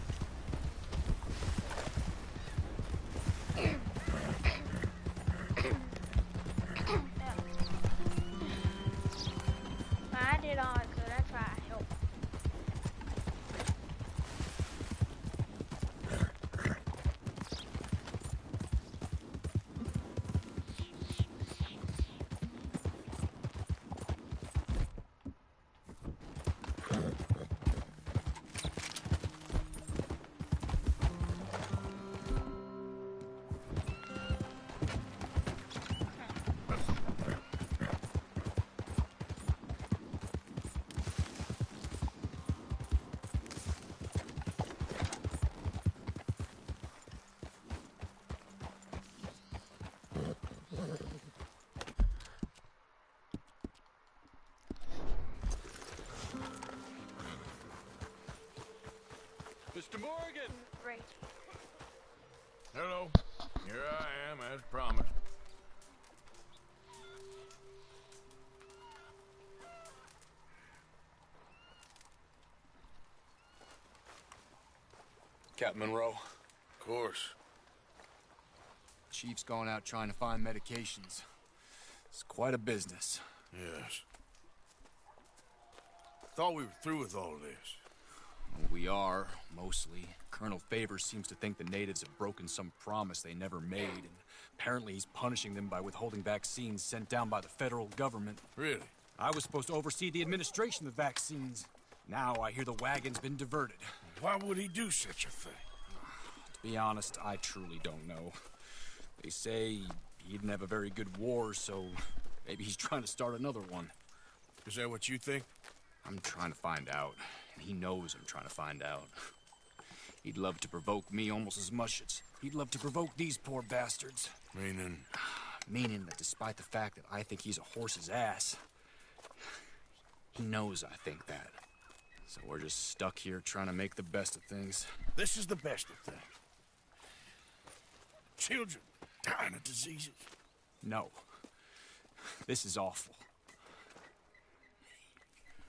I did all I could. I tried. Help. Mr. Morgan! Right. Hello. Here I am, as promised. Captain Monroe. Of course. Chief's gone out trying to find medications. It's quite a business. Yes. Thought we were through with all of this. We are, mostly. Colonel Favors seems to think the natives have broken some promise they never made, and apparently he's punishing them by withholding vaccines sent down by the federal government. Really? I was supposed to oversee the administration of the vaccines. Now I hear the wagon's been diverted. Why would he do such a thing? To be honest, I truly don't know. They say he didn't have a very good war, so maybe he's trying to start another one. Is that what you think? I'm trying to find out. And he knows I'm trying to find out. He'd love to provoke me almost as much as he'd love to provoke these poor bastards. Meaning? Meaning that despite the fact that I think he's a horse's ass, he knows I think that. So we're just stuck here trying to make the best of things. This is the best of things. Children dying of diseases. No. This is awful.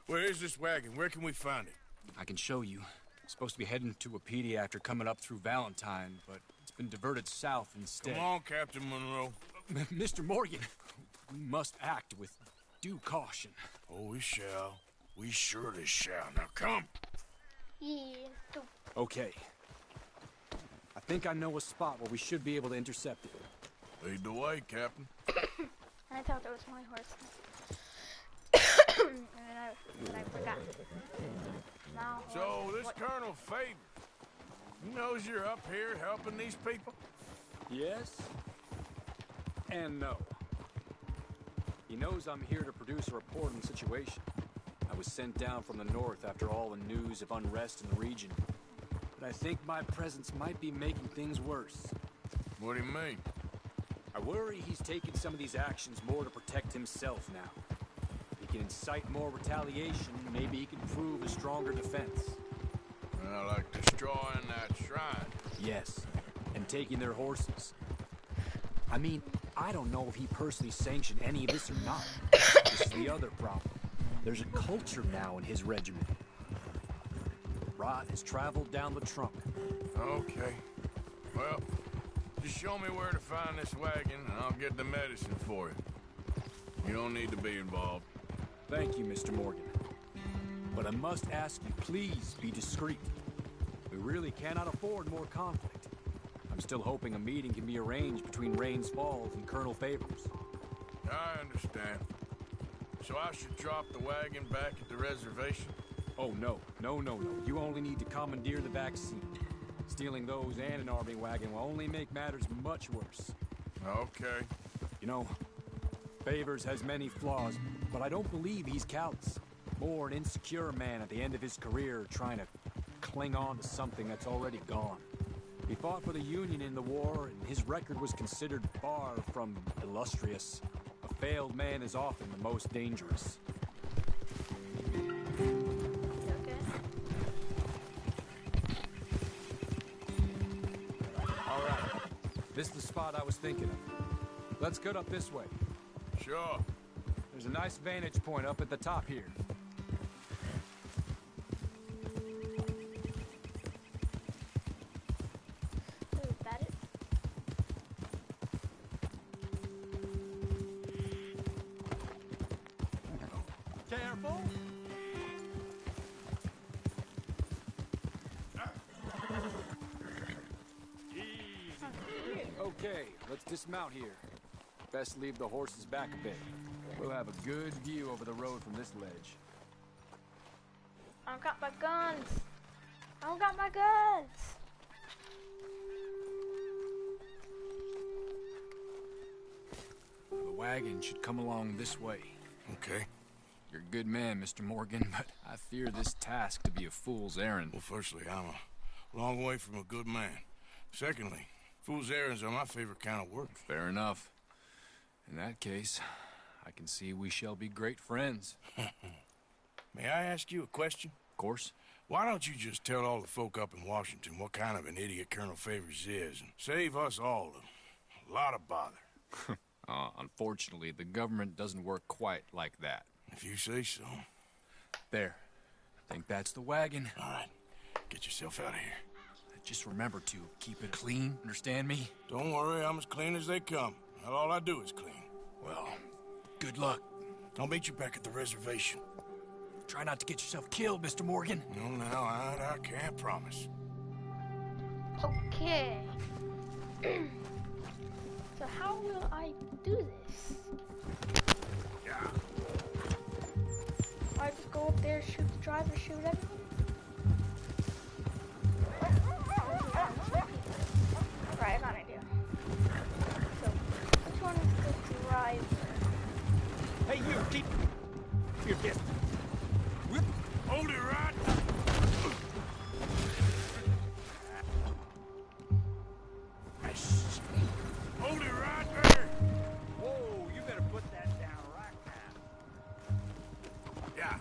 Where is this wagon? Where can we find it? I can show you. It's supposed to be heading to a pediatric coming up through Valentine, but it's been diverted south instead. Come on, Captain Monroe. Mr. Morgan, we must act with due caution. Oh, we shall. We surely shall. Now come. Yeah. Okay. I think I know a spot where we should be able to intercept it. Lead the way, Captain. I thought that was my horse. and then I forgot. Now, So, this Colonel Favors, he knows you're up here helping these people? Yes. And no. He knows I'm here to produce a report on the situation. I was sent down from the north after all the news of unrest in the region. But I think my presence might be making things worse. What do you mean? I worry he's taking some of these actions more to protect himself now. If he can incite more retaliation, maybe he can prove a stronger defense. Like destroying that shrine. Yes, and taking their horses. I mean, I don't know if he personally sanctioned any of this or not. This is the other problem. There's a culture now in his regiment. Rot has traveled down the trunk. Okay. Well, just show me where to find this wagon, and I'll get the medicine for you. You don't need to be involved. Thank you, Mr. Morgan. But I must ask you, please be discreet. We really cannot afford more conflict. I'm still hoping a meeting can be arranged between Rains Falls and Colonel Favors. I understand. So I should drop the wagon back at the reservation? Oh, no. No. You only need to commandeer the back seat. Stealing those and an army wagon will only make matters much worse. Okay. You know, Favors has many flaws, but I don't believe he's callous. More an insecure man at the end of his career trying to cling on to something that's already gone. He fought for the Union in the war, and his record was considered far from illustrious. A failed man is often the most dangerous. All right. This is the spot I was thinking of. Let's get up this way. Sure. There's a nice vantage point up at the top here. Is that it? Careful! Okay, let's dismount here. Best leave the horses back a bit. We'll have a good view over the road from this ledge. I don't got my guns. I don't got my guns. The wagon should come along this way. Okay. You're a good man, Mr. Morgan, but I fear this task to be a fool's errand. Well, firstly, I'm a long way from a good man. Secondly, fool's errands are my favorite kind of work. Fair enough. In that case, I can see we shall be great friends. May I ask you a question? Of course. Why don't you just tell all the folk up in Washington what kind of an idiot Colonel Favors is and save us all a lot of bother? Unfortunately, the government doesn't work quite like that. If you say so. There. I think that's the wagon. All right. Get yourself out of here. Just remember to keep it clean, understand me? Don't worry, I'm as clean as they come. All I do is clean. Well, good luck. I'll meet you back at the reservation. Try not to get yourself killed, Mr. Morgan. No, I can't promise. Okay. So how will I do this? Yeah. I just go up there, shoot the driver, shoot everyone? Right, I got an idea. So, which one is the driver? Hey, you, keep your distance. Hold it right. Hold it right there. Whoa, you better put that down right now. Yeah.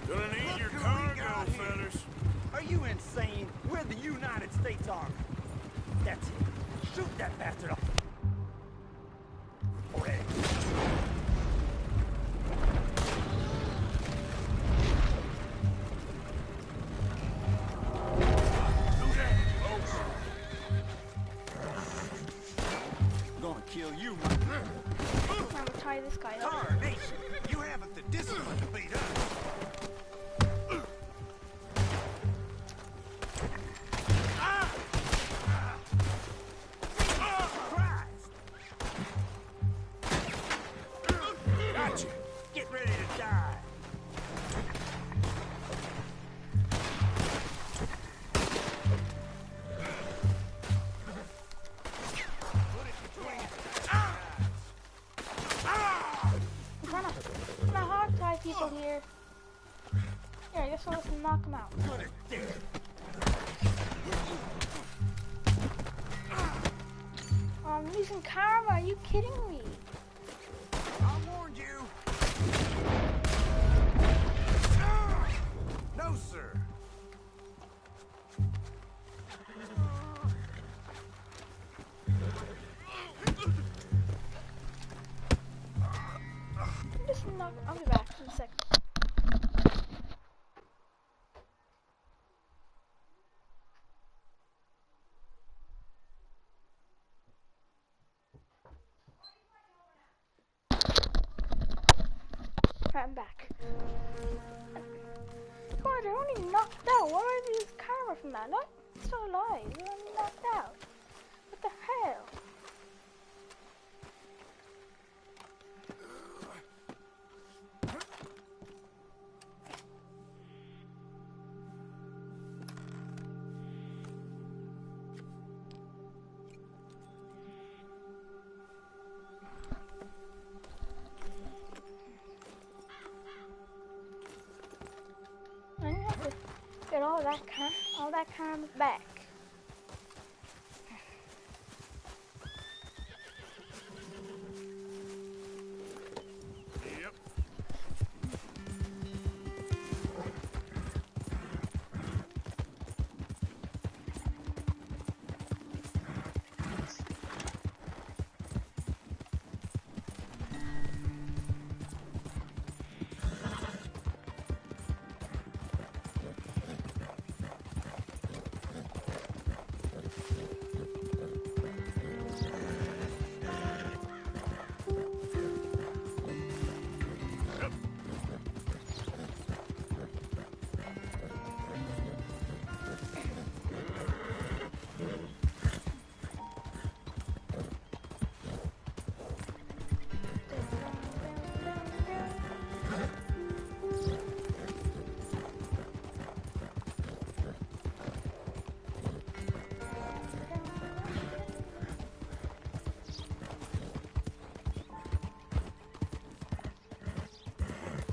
Gonna need your cargo, fellas. Are you insane? We're the United States Army. That's it. Shoot that bastard off. Okay. Gonna kill you, man. I'm gonna tie this guy up. Tarnation! You haven't the discipline to beat us. Gotcha. Get ready to die. I'm trying to hog tie people here. Yeah, I guess I'll just knock them out. Oh, I'm losing karma. Are you kidding me? I warned you. No, sir. Just knock. I'll be back in a second. Alright, I'm I'm back. God, they're only knocked out. Why are these camera from that? Look, it's so alive. They're only knocked out. What the hell? I have to get all that cameras back.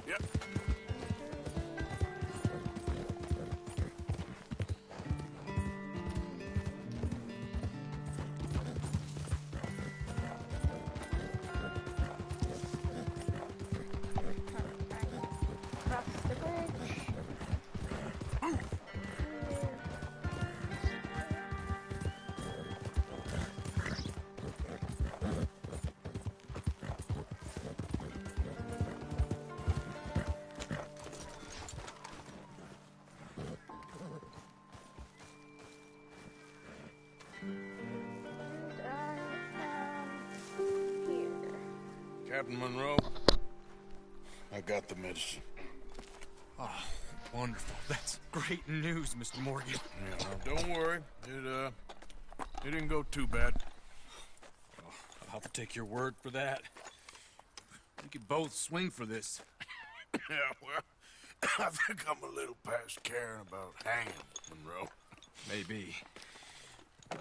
Yep. Cross the bridge. Captain Monroe, I got the medicine. Oh, wonderful. That's great news, Mr. Morgan. Yeah, now don't worry. It didn't go too bad. Oh, I'll have to take your word for that. We could both swing for this. Yeah, well, I think I'm a little past caring about hanging, Monroe. Maybe.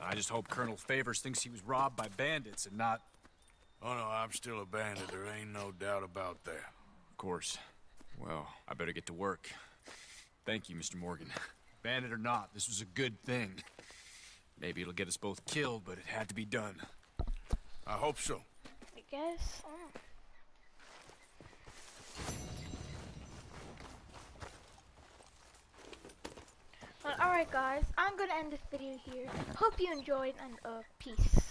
I just hope Colonel Favors thinks he was robbed by bandits and not... Oh, no, I'm still a bandit. There ain't no doubt about that. Of course. Well, I better get to work. Thank you, Mr. Morgan. Bandit or not, this was a good thing. Maybe it'll get us both killed, but it had to be done. I hope so. I guess. Well, alright guys, I'm gonna end this video here. Hope you enjoyed and peace.